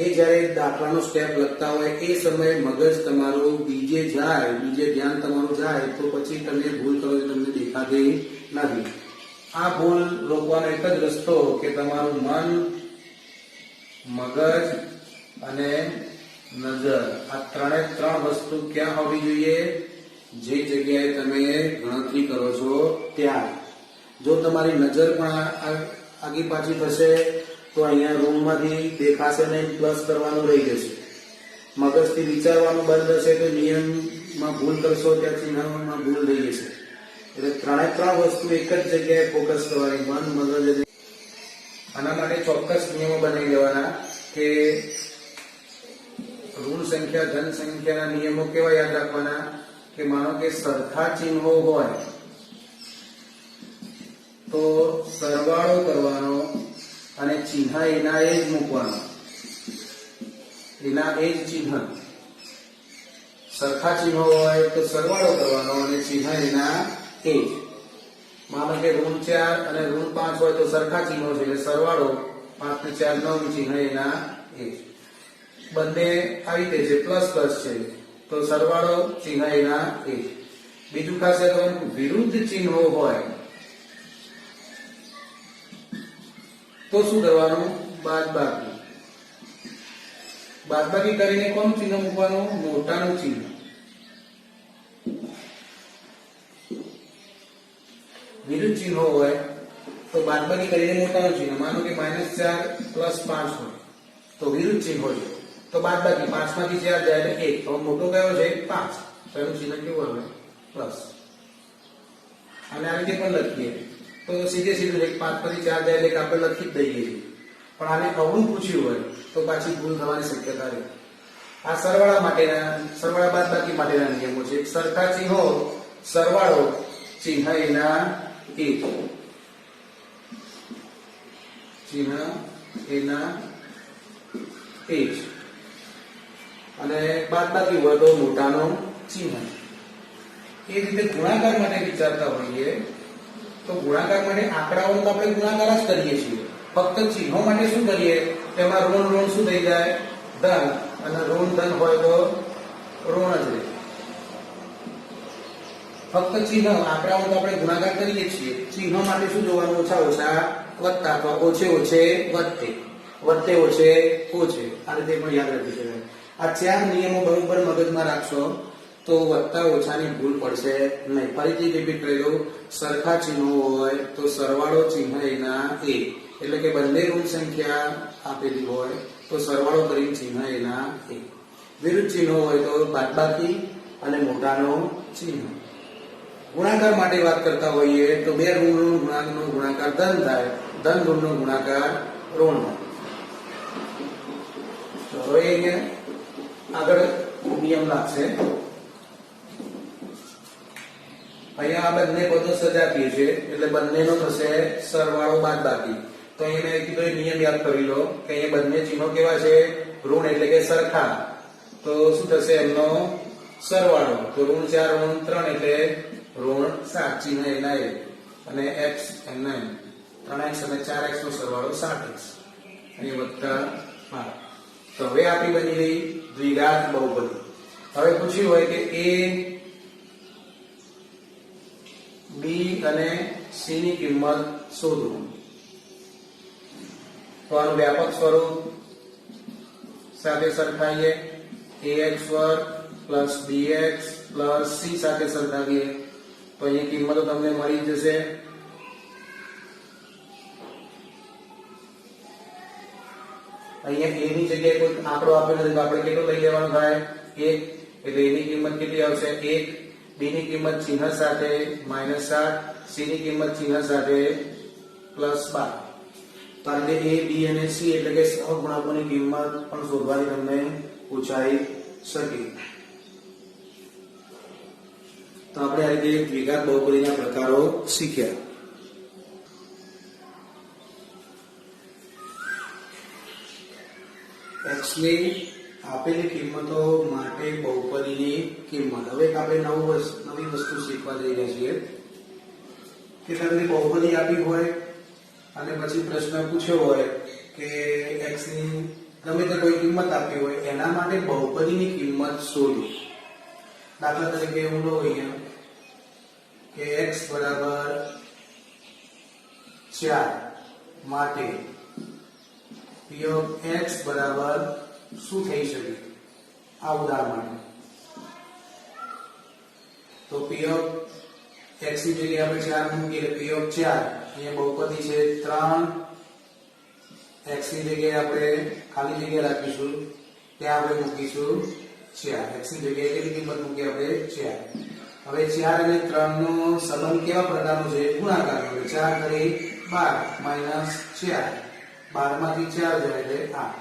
Speaker 1: એ જ્યારે દાખલાનો સ્ટેપ લખતા હોય એ સમયે મગજ તમારું બીજે જાય, બીજે ધ્યાન તમારું જાય તો પછી તમે ભૂલ કરો છો તમને દેખાતી નથી. આ ભૂલ રોકવાનો એક જ રસ્તો કે તમારું મન, મગજ અને નજર, આ ત્રણ વસ્તુ ક્યાં હોવી જોઈએ, જે જગ્યાએ તમે ગણતરી કરો છો ત્યાં. જો તમારી નજર પણ આગી પાછી થશે તો અહીંયા રૂમમાંથી દેખાશે નહીં, પ્લસ કરવાનું રહી જશે. મગજથી વિચારવાનું બંધ થશે તો નિયમમાં ભૂલ કરશો ત્યાં ચિહ્નમાં ભૂલ થઈ જશે. એટલે ત્રણ વસ્તુ એક જ જગ્યાએ ફોકસ કરવાની, મન, મગજ અને. આના માટે ચોક્કસ નિયમો બનાવી દેવાના કે ઋણ સંખ્યા, ધન સંખ્યાના નિયમો કેવા યાદ રાખવાના કે માનો કે સરખા ચિહ્નો હોય તો સરવાળો કરવાનો અને ચિહ્ન એના એ જ મૂકવાનો, એના એ જ ચિહ્ન. સરખા ચિહ્નો હોય તો સરવાળો કરવાનો અને ચિહ્ન એના એ જ. માનો કે ઋણ 4 અને ઋણ 5 હોય તો સરખા ચિહ્નો છે એટલે સરવાળો 5 ને 4 9 ચિહ્ન એના એ જ. બંને આવી રીતે છે, પ્લસ પ્લસ છે તો સરવાળો ચિહ્ન એના એ જ. બીજું ખાસ વિરુદ્ધ ચિહ્નો હોય તો શું કરવાનું, બાદબાકી. બાદબાકી કરીને કોનું ચિહ્ન મૂકવાનું, મોટાનું ચિહ્ન. વિરુદ્ધ ચિહ્નો હોય તો બાદબાકી કરીને મોટાનું ચિહ્ન. માનો કે -4 + 5 હોય તો વિરુદ્ધ ચિહ્ન હોય તો બાદબાકી 5 માંથી 4 જાય એટલે 1. તો મોટો કયો છે, 5, તો એનું ચિહ્ન કેવું આવે, પ્લસ. અને આ રીતે પણ લખીએ તો સીધું 5 માંથી 4 જાય એટલે આપણે લખી જ દઈએ છીએ. પણ આને અવળું પૂછ્યું હોય તો પાછી ભૂલ થવાની શક્યતા રહે. આ સરવાળા બાદબાકી માટેના નિયમો છે. સરખા ચિહ્નો, સરવાળો, ચિહ્ન એના એ જ. ચિહ્ન એના એ જ. અને બાદબાકી હોય તો મોટાનો ચિહ્ન. એ રીતે ગુણાકાર માટે વિચારતા હોઈએ તો ગુણાકાર માટે આંકડાઓનો આપણે ગુણાકાર જ કરીએ છીએ. ફક્ત ચિહ્નો માટે શું કરીએ, તેમાં ઋણ શું થઈ જાય, ધન, અને ઋણ ધન હોય તો ઋણ જ રહે. ફક્ત ચિહ્ન આંકડાઓ તો આપણે ગુણાકાર કરીએ છીએ, ચિહ્ન માટે શું જોવાનું? ઓછા ઓછા વત્તા અથવા ઓછે ઓછે વત્તે, વત્તે ઓછે ઓછે, આ રીતે પણ યાદ રાખી શકાય. આ ચાર નિયમો બરોબર મગજમાં રાખશો તો વત્તા ઓછાની ભૂલ પડશે નહીં. ફરીથી રિપીટ કરી દઉં, સરખા ચિહ્નો હોય તો સરવાળો ચિહ્ન એના એક, એટલે કે બંને ઋણ સંખ્યા આપેલી હોય તો સરવાળો કરી ચિહ્ન એના એક. વિરુદ્ધ ચિહ્નો હોય તો બાદબાકી અને મોટાનો ચિહ્ન. ગુણાકાર માટે વાત કરતા હોઈએ તો બે ઋણ ગુણાંકનો ગુણાકાર ધન થાય, ધન ઋણનો ગુણાકાર ઋણ થાય. તો હવે અહીંયા આગળ નિયમ લાગશે. અહીંયા આ બંને પદો સજાતીય છે એટલે બંનેનો થશે સરવાળો બાદબાકી. તો અહીંયા મેં કીધું નિયમ યાદ કરી લો કે અહીંયા બંને ચિહ્નો કેવા છે? ઋણ એટલે કે સરખા. તો શું થશે? એમનો સરવાળો. તો ઋણ 4 ઋણ 3 એટલે ઋણ 7, ચિહ્ન એના એક અને x એના 3x અને 4x નો સરવાળો 7x, અહીંયા વત્તા 5. તો હવે આપણી બની ગઈ દ્વિઘાત બહુપદી. હવે પૂછ્યું હોય કે a, b અને c ની કિંમત શોધો. તો આનું વ્યાપક સ્વરૂપ સાથે સરખાવીએ, ax2 bx c સાથે સરખાવીએ તો અહીં કિંમતો તમને મળી જશે. અહીંયા a ની જગ્યાએ કોઈ આંકડો આપેલો છે તો આપણે કેટલો લઈ લેવાનો થાય? 1, એટલે a ની કિંમત કેટલી આવશે? 1. b ની કિંમત ચિહ્ન સાથે -7, c ની કિંમત ચિહ્ન સાથે +12. કારણ કે a, b અને c એટલે કે સહગુણાંકોની કિંમત પણ શોધવાની તમને પૂછાઈ શકે. તો આપણે આ રીતે દ્વિઘાત બહુપદીના પ્રકારો શીખ્યા. x ની આપેલી કિંમતો માટે બહુપદીની કિંમત. હવે આપણે નવી વસ્તુ શીખવા જઈ રહ્યા છીએ કે તમને બહુપદી આપી હોય અને પછી પ્રશ્ન પૂછ્યો હોય કે x ની ગમે તે કોઈ કિંમત આપી હોય એના માટે બહુપદીની કિંમત શોધો. દાખલા તરીકે હું લઉં અહીંયા કે x બરાબર 4 માટે p of x બરાબર શું થઈ શકે? આ ઉદાહરણ માટે તો p of x ની જગ્યાએ આપણે 4 મૂકીએ, p of 4 અહીંયા બહુપદી છે 3, x ની જગ્યાએ આપણે ખાલી જગ્યા રાખીશું, ત્યાં આપણે મૂકીશું 4. x ની જગ્યાએ કેટલી કિંમત મૂકી આપણે? 4. હવે 4 અને 3 નો સંબંધ કેવા પ્રકારનો છે? ગુણાકારનો. 4 કરી 12 -4, 12 માંથી 4 જાય એટલે 8,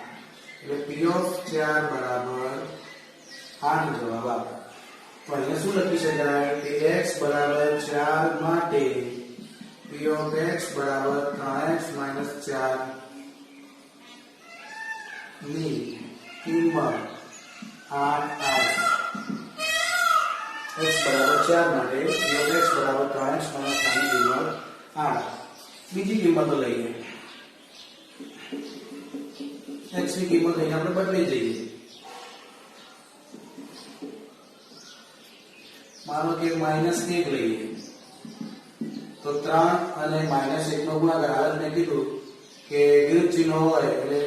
Speaker 1: એટલે p of 4 બરાબર 8 જવાબ આવે. તો અહીંયા શું લખી શકાય કે x બરાબર 4 માટે p of x બરાબર 3x - 4 ની કિંમત 8 આવે. x બરાબર 4 માટે p of x બરાબર 3x - 4 ની કિંમત 8. બીજી કિંમતો લઈએ. x ની કિંમત અહીં આપણે બદલી જઈએ. માનો કે -1 લઈએ તો 3 અને -1 નો ગુણાકાર. હાલ મેં કીધું કે વિરુદ્ધ ચિહ્ન હોય એટલે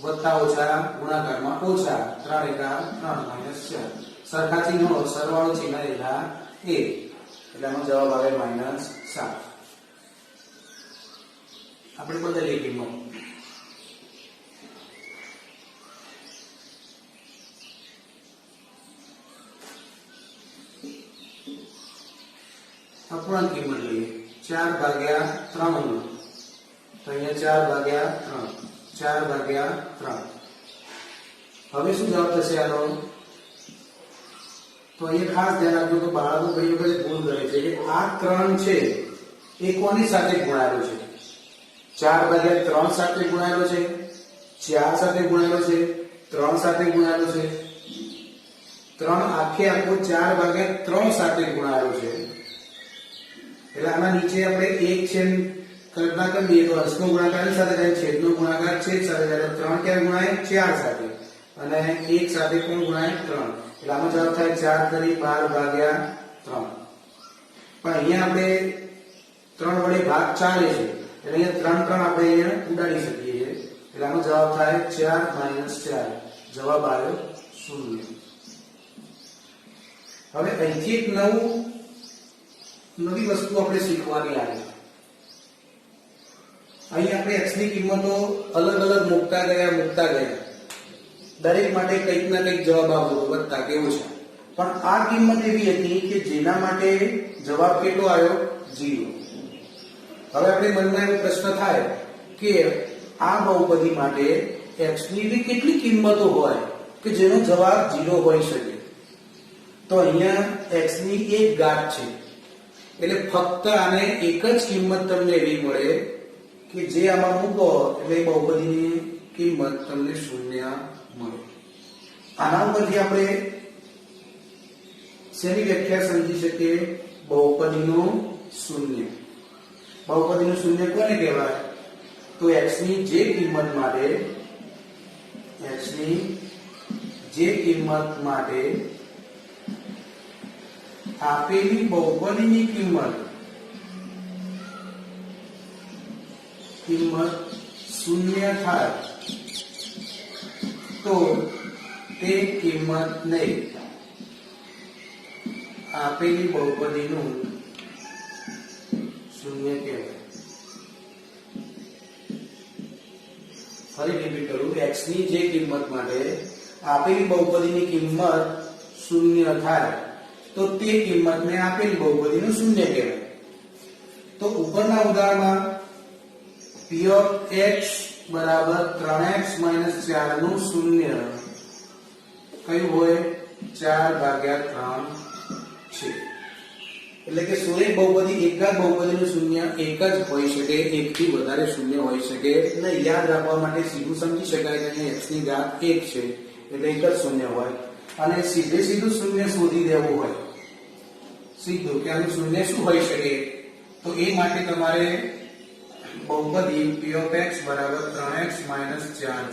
Speaker 1: વત્તા ઓછા ગુણાકારમાં ઓછા. 3 એકા 3 -4. સરખા ચિહ્નો સરવાળો ચિહ્ન એના 1, એટલે આનો જવાબ આવે -7. આપણે બદલીએ કિંમત. અપૂર્ણાંક કિંમત લઈએ 4/3 નો, તો અહીંયા 4/3. હવે શું જવાબ થશે આનો? તો અહીંયા ખાસ ધ્યાન રાખજો કે બાળકો ઘણી વખત ભૂલ કરે છે કે આ 3 છે એ કોની સાથે ગુણાયેલો છે? 4/3 સાથે ગુણાયેલો છે, 4 સાથે ગુણાયેલો છે, 3 સાથે ગુણાયેલો છે. 3 આખે આખો 4/3 સાથે ગુણાયેલો છે. એટલે આના નીચે આપણે 1 છેદ કલ્પના કરી દઈએ તો અંશનો ગુણાકાર સાથે થાય, છેદનો ગુણાકાર છેદ સાથે થાય. 3 ક્યારે ગુણાય? 4 સાથે. અને 1 સાથે કોણ ગુણાય? 3. એટલે આનો જવાબ થાય 4 કરી 12/3. પણ અહીંયા આપણે 3 વડે ભાગ ચાલે છે એટલે અહીંયા 3 આપણે અહીંયા ઉડાડી શકીએ છીએ એટલે આનો જવાબ થાય 4 - 4 જવાબ આવ્યો 0. હવે અહીંથી એક નવી વસ્તુ આપણે શીખવાની આવી. અહીં આપણે x ની કિંમતો અલગ અલગ મૂકતા ગયા દરેક માટે કંઈક ના કંઈક જવાબ આવતો વધતા કે ઓછા, પણ આ કિંમત એવી હતી કે જેના માટે જવાબ કેટલો આવ્યો 0. હવે આપણે મનમાં એવો પ્રશ્ન થાય કે આ બહુપદી માટે x ની એવી કેટલી કિંમતો હોય કે જેનો જવાબ 0 હોઈ શકે. તો અહીંયા x ની એક ઘાત છે એટલે ફક્ત આને એક જ કિંમત તમને એવી મળે કે જે આમાં મૂકો એટલે બહુપદીની કિંમત તમને 0 મળે. આના ઉપરથી આપણે શેની વ્યાખ્યા સમજી શકીએ? બહુપદીનું શૂન્ય. બહુપદીનું શૂન્ય કોને કહેવાય? તો x ની જે કિંમત માટે આપેલી બહુપદીની કિંમત શૂન્ય થાય તો તે કિંમતને આપેલી બહુપદીનું શૂન્ય કહેવાય. ફરી રિપીટ કરું, x ની જે કિંમત માટે આપેલી બહુપદીની કિંમત શૂન્ય થાય તો તે કિંમતને આપેલી બહુપદીનું શૂન્ય કહેવાય. તો ઉપરના ઉદાહરણમાં p of x બરાબર 3x - 4 નું શૂન્ય કયું હોય? 4/3 છે. એટલે કે શૂન્ય બહુપદી એકાદ બહુપદીનું શૂન્ય એક જ હોઈ શકે, એકથી વધારે શૂન્ય હોઈ શકે નહીં. યાદ રાખવા માટે સીધું સમજી શકાય કે x ની ઘાત 1 છે એટલે એક જ શૂન્ય હોય, અને સીધું શૂન્ય શોધી દેવું હોય સીધું કે આનું શૂન્ય શું હોઈ શકે, તો એ માટે તમારે બહુપદી p of x બરાબર 3x - 4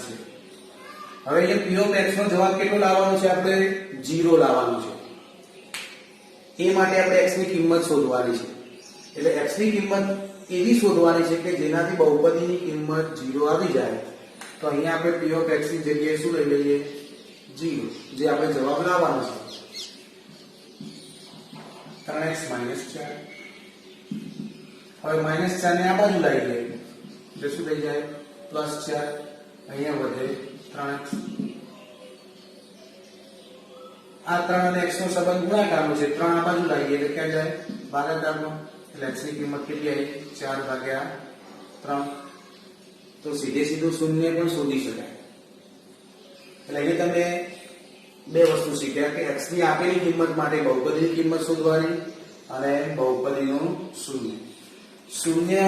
Speaker 1: છે. હવે અહીંયા p of x નો જવાબ કેટલો લાવવાનો છે? આપણે 0 લાવવાનો છે. એ માટે આપણે x ની કિંમત શોધવાની છે. એટલે x ની કિંમત એવી શોધવાની છે કે જેનાથી બહુપદીની કિંમત 0 આવી જાય. તો અહીંયા આપણે p of x ની જગ્યાએ શું લઈ લઈએ? 0, જે આપણે જવાબ લાવવાનો છે 3x - 4. હવે -4 ને આ બાજુ લઈ લઈએ એટલે શું થઈ જાય? +4. અહીંયા વધે 3x. આ 3 અને x નો સંબંધ ગુણાકારનો છે. 3 આ બાજુ લાવીએ એટલે ક્યાં જાય? ભાગાકારનો. એટલે x ની કિંમત કેટલી આવી? 4/3. તો સીધું શૂન્ય પણ શોધી શકાય. એટલે અહીં તમે બે વસ્તુ શીખ્યા કે x ની આપેલી કિંમત માટે બહુપદીની કિંમત શોધવાની અને બહુપદીનું શૂન્ય. શૂન્ય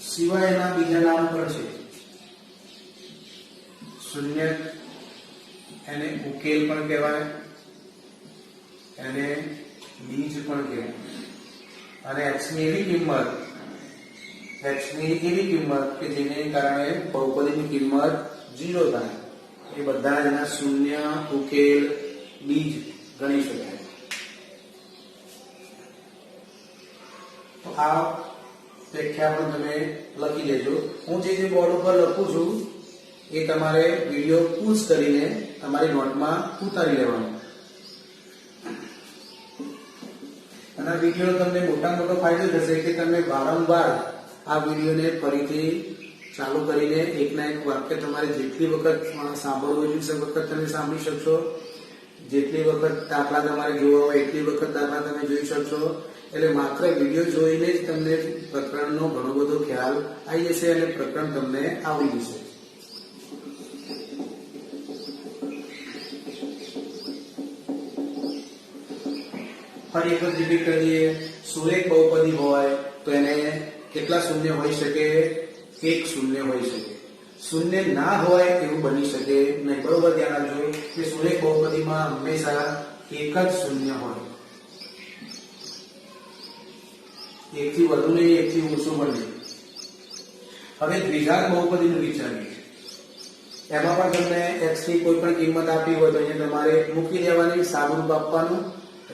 Speaker 1: સિવાયના બીજા નામ પણ છે. શૂન્ય એને ઉકેલ પણ કહેવાય, એને બીજ પણ કહેવાય. અને x ની એવી કિંમત કે જેને કારણે બહુપદીની કિંમત 0 થાય એ બધા જ એના શૂન્ય, ઉકેલ, બીજ ગણી શકાય. તો આ વ્યાખ્યા પણ તમે લખી લેજો. હું જે બોર્ડ ઉપર લખું છું એ તમારે વિડિયો પૂઝ કરીને તમારી નોટમાં ઉતારી લેવાનો. અને આ વિડિયો તમને મોટો ફાયદો થશે કે તમે વારંવાર આ વિડિયોને ફરીથી ચાલુ કરીને એકના એક વાક્ય તમારે જેટલી વખત સાંભળવું એટલી વખત તમે સાંભળી શકશો, જેટલી વખત દાખલા તમારે જોવા હોય એટલી વખત દાખલા તમે જોઈ શકશો. એટલે માત્ર વિડિયો જોઈને જ તમને પ્રકરણનો ઘણો બધો ખ્યાલ આવી જશે અને પ્રકરણ તમને આવડી જશે. ફરી એક વખત રિપીટ કરીએ. સુરેખ બહુપદી હોય તો એને કેટલા શૂન્ય હોઈ શકે? એક શૂન્ય હોઈ શકે. શૂન્ય ના હોય એવું બની શકે નહીં. બરોબર ધ્યાન રાખજો કે સુરેખ બહુપદીમાં હંમેશા એક જ શૂન્ય હોય. એકથી વધુ નહીં, એકથી ઓછું પણ નહીં. હવે દ્વિઘાત બહુપદીનું વિચારીએ. એમાં પણ તમને x ની કોઈ પણ કિંમત આપી હોય તો અહીંયા તમારે મૂકી દેવાની, સાદુરૂપ આપવાનું.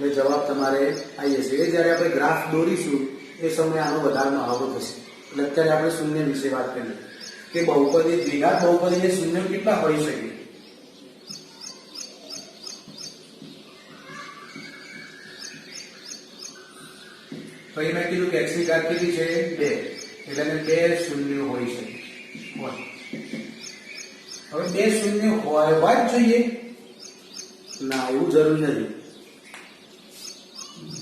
Speaker 1: એટલે જવાબ તમારે આવી જશે. એ જ્યારે આપણે ગ્રાફ દોરીશું એ સમયે આનો વધારે મહાવરો થશે. એટલે અત્યારે આપણે શૂન્ય વિશે વાત કરીએ કે બહુપદી દ્વિઘાત બહુપદીને શૂન્ય કેટલા હોઈ શકે. પછી મેં કીધું કે x ની ઘાત કેટલી છે 2, એટલે 2 શૂન્ય હોઈ શકે. હવે 2 શૂન્ય હોવા જ જોઈએ? ના, એવું જરૂરી નથી.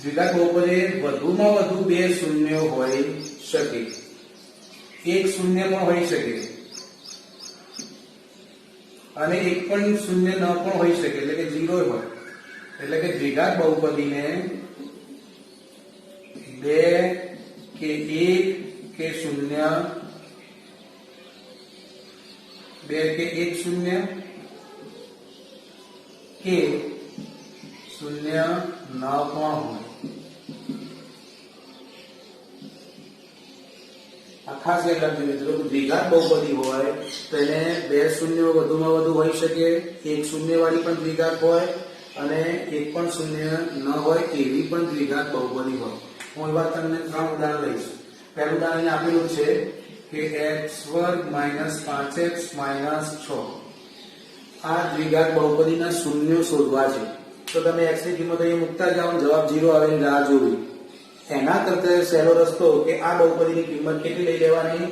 Speaker 1: દ્વિઘાત બહુપદી વધુમાં વધુ 2 શૂન્ય હોઈ શકે, 1 શૂન્ય પણ હોઈ શકે અને 1 પણ શૂન્ય ન પણ હોઈ શકે, એટલે કે 0 હોય. એટલે કે દ્વિઘાત બહુપદીને 2 કે 1 કે 0, 2 કે 1 શૂન્ય કે 0 ન પણ હોય. આ ખાસ યાદ રાખજો મિત્રો, દ્વિઘાત બહુપદી હોય તો એને 2 શૂન્ય વધુમાં વધુ હોઈ શકે, 1 શૂન્ય વાળી પણ દ્વિઘાત હોય અને 1 પણ શૂન્ય ન હોય એવી પણ દ્વિઘાત બહુપદી હોય. હું એવા તમને 3 ઉદાહરણ લઈશ. પહેલું ઉદાહરણ આપેલું છે કે x² - 5x - 6. આ દ્વિઘાત બહુપદીના શૂન્યો શોધવા છે. તો તમે x ની કિંમત અહીં મૂકતા જાઓ, જવાબ 0 આવે ની રાહ જોવી. એના કરતા સહેલો રસ્તો કે આ બહુપદીની કિંમત કેટલી લઈ લેવાની?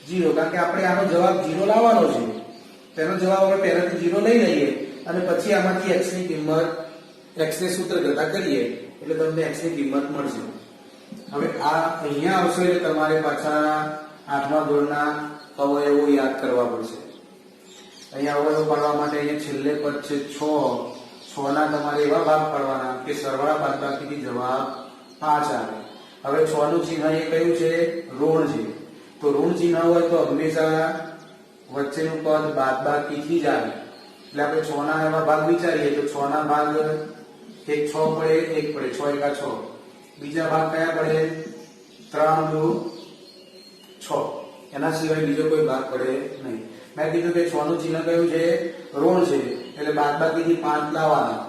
Speaker 1: 0, કારણ કે આપણે આનો જવાબ 0 લાવવાનો છે. તેનો જવાબ આપણે પહેલાથી 0 લઈ લઈએ અને પછી આમાંથી x ની કિંમત, x ને સૂત્ર કરતા કરીએ એટલે તમને x ની કિંમત મળશે. હવે આ અહીંયા આવશે એટલે તમારે પાછા 8મા ધોરણના અવયવો યાદ કરવા પડશે. અહીંયા અવયવો પાડવા માટે અહીંયા છેલ્લે પદ છે 6 ના તમારે એવા ભાગ પાડવાના કે સરવાળા બાદબાકીથી જવાબ 5 આવે. હવે 6 નું ચિહ્ન એ કયું છે? ઋણ છે. તો ઋણ ચિહ્ન હોય તો હંમેશા વચ્ચેનું પદ બાદબાકીથી જ આવે. એટલે આપણે 6 ના એવા ભાગ વિચારીએ તો 6 ના ભાગ એક 6 પડે, એક પડે, 6 એકા 6. બીજા ભાગ કયા પડે? 3 દુ 6. એના સિવાય બીજો કોઈ ભાગ પડે નહીં. મેં કીધું કે 6 નું ચિહ્ન કયું છે? ઋણ છે. એટલે બાદબાકીથી 5 લાવવાના.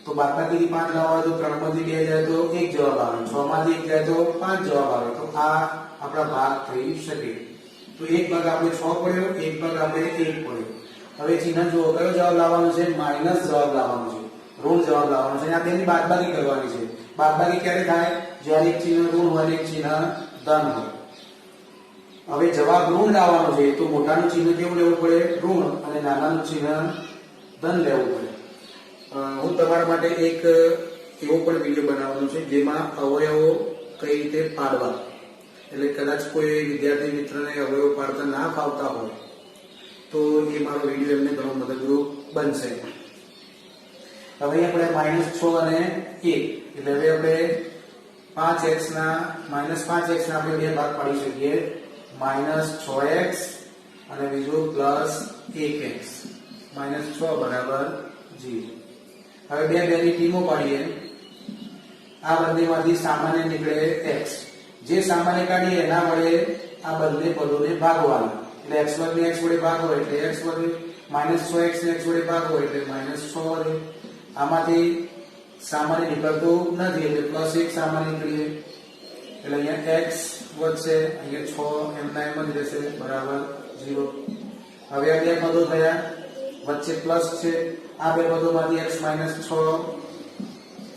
Speaker 1: તો બાદબાકીથી 5 લાવવા તો 3 માંથી 2 જાય તો 1 જવાબ આવે, 6 માંથી 1 જાય તો 5 જવાબ આવે. તો આ આપણા ભાગ થઈ શકે. તો એક ભાગ આપણે 6 પડ્યો, એક ભાગ આપણે 1 પડ્યો. હવે ચિહ્ન જુઓ, કયો જવાબ લાવવાનો છે? માઈનસ જવાબ લાવવાનો છે, ઋણ જવાબ લાવવાનો છે. આ તેની બાદબાકી કરવાની છે. બાદબાકી ક્યારે થાય? જ્યારે એક ચિહ્ન ઋણ હોય અને એક ચિહ્ન ધન હોય. હવે જવાબ ઋણ લાવવાનો છે તો મોટાનું ચિહ્ન કેવું લેવું પડે? ઋણ, અને નાનાનું ચિહ્ન ધન લેવું પડે. હું તમારા માટે એક એવો પણ વિડીયો બનાવવાનો છે જેમાં અવયવો કઈ રીતે પાડવા, એટલે કદાચ કોઈ વિદ્યાર્થી મિત્રને અવયવો પાડતા ના ફાવતા હોય તો એ મારો વિડીયો એમને ઘણો મદદરૂપ બનશે. હવે આપણે -6 અને 1, એટલે હવે આપણે 5x ના -5x ના આપણે બે ભાગ પાડી શકીએ, -6x અને બીજું +1x. -6 બરાબર 0. હવે બે ની ટીમો પાડીએ. આ બંનેમાંથી સામાન્ય નીકળે x. જે સામાન્ય કાઢીએ એના વડે આ બંને પદોને ભાગવાના. એટલે x વર્ગ ને x વડે ભાગો એટલે x વર્ગ, -6x ને x વડે ભાગો એટલે -6 વડે. આમાંથી સામાન્ય નીકળતું નથી એટલે +1 સામાન્ય નીકળીએ એટલે અહીંયા x વધશે, અહીંયા 6 એમના એમ જ રહેશે બરાબર 0. હવે આ બે પદો થયા, વચ્ચે પ્લસ છે. આ બે પદોમાંથી x - 6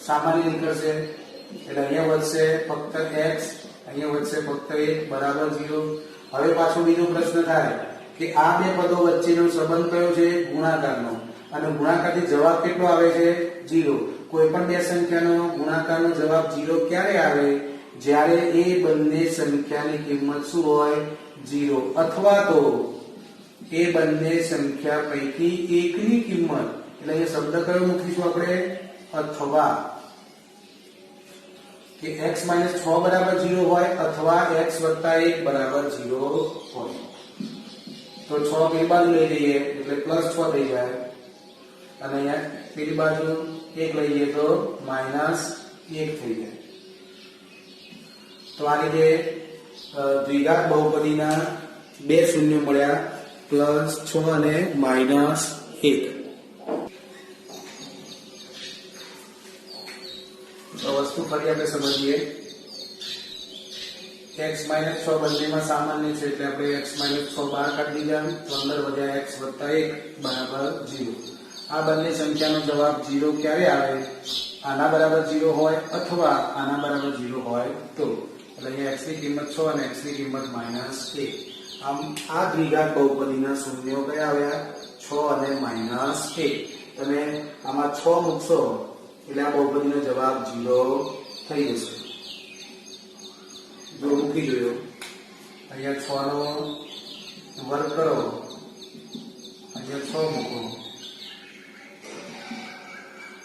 Speaker 1: સામાન્ય નીકળશે એટલે અહીંયા વધશે ફક્ત x, અહીંયા વધશે ફક્ત 1 બરાબર 0. હવે પાછો બીજો પ્રશ્ન થાય કે આ બે પદો વચ્ચેનો સંબંધ કયો છે? ગુણાકારનો. અને ગુણાકારથી જવાબ કેટલો આવે છે? 0. કોઈ પણ બે સંખ્યાનો ગુણાકારનો જવાબ 0 ક્યારે આવે? જ્યારે એ બંને સંખ્યાની કિંમત શું હોય? 0, અથવા તો એ બંને સંખ્યા પૈકી એકની કિંમત, એટલે એ શબ્દ કયો મૂકીશું આપણે? અથવા. કે x - 6 બરાબર 0 હોય અથવા x + 1 બરાબર 0 હોય. તો 6 પેલી બાજુ લઈ લઈએ એટલે +6 થઈ જાય અને અહીંયા પેલી બાજુ 1 લઈએ તો -1 થઈ જાય. તો આ રીતે દ્વિઘાત બહુપદીના બે શૂન્ય મળ્યા, +6 અને -1. तो वस्तु फरी આપણે સમજીએ x - 6 બંનેમાં સામાન્ય છે એટલે આપણે x - 6 બહાર કાઢી દીધા તો અંદર વધ્યા x + 1 બરાબર 0 આ બંને સંખ્યાનો જવાબ 0 ક્યારે આવે આના બરાબર 0 હોય અથવા આના બરાબર 0 હોય તો એટલે અહીંયા x ની કિંમત 6 અને x ની કિંમત -1 આમ આ દ્વિઘાત બહુપદીના શૂન્યો કયા આવ્યા 6 અને -1 તમે આમાં 6 મૂકશો એટલે આ બહુપદીનો જવાબ 0 થઈ જશે જો મૂકી જોયો અહીંયા 6 નો વર્ગ કરો અહીંયા 6 મૂકો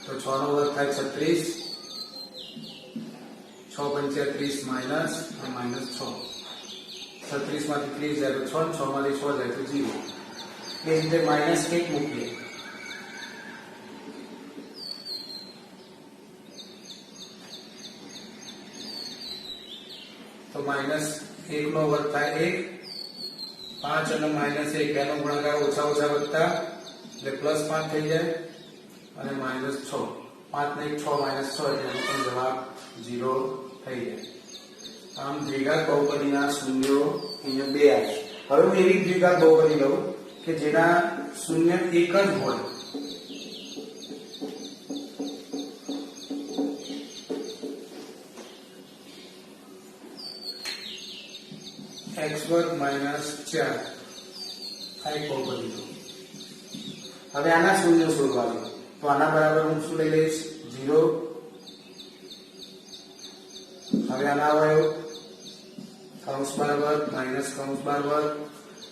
Speaker 1: तो 6 નો વર્ગ થાય 36 6 × 30 માઇનસ અને -6 36 માંથી 30 જાય તો 6 6 માંથી 6 જાય તો 0 એ રીતે -1 મૂકીએ તો -1 નો વર્ગ થાય 1 5 અને -1 બેનો ગુણાકાર ઓછા ઓછા વધતા એટલે +5 થઈ જાય અને -6 5 ને 6 -6 એટલે એનો જવાબ 0 થઈ જાય આમ દ્વિઘાત બહુપદીના શૂન્યો અહીંયા 2 આવે હવે હું એવી દ્વિઘાત બહુપદી લઉં કે જેના શૂન્ય એક જ હોય x² - 4 આ એક બહુપદી લઉં હવે આના શૂન્ય શોધવા દો તો આના બરાબર હું શું લઈ લઈશ 0 હવે આના અવયવ કૌંસ બાર વર્ગ માઇનસ કૌંસ બાર વર્ગ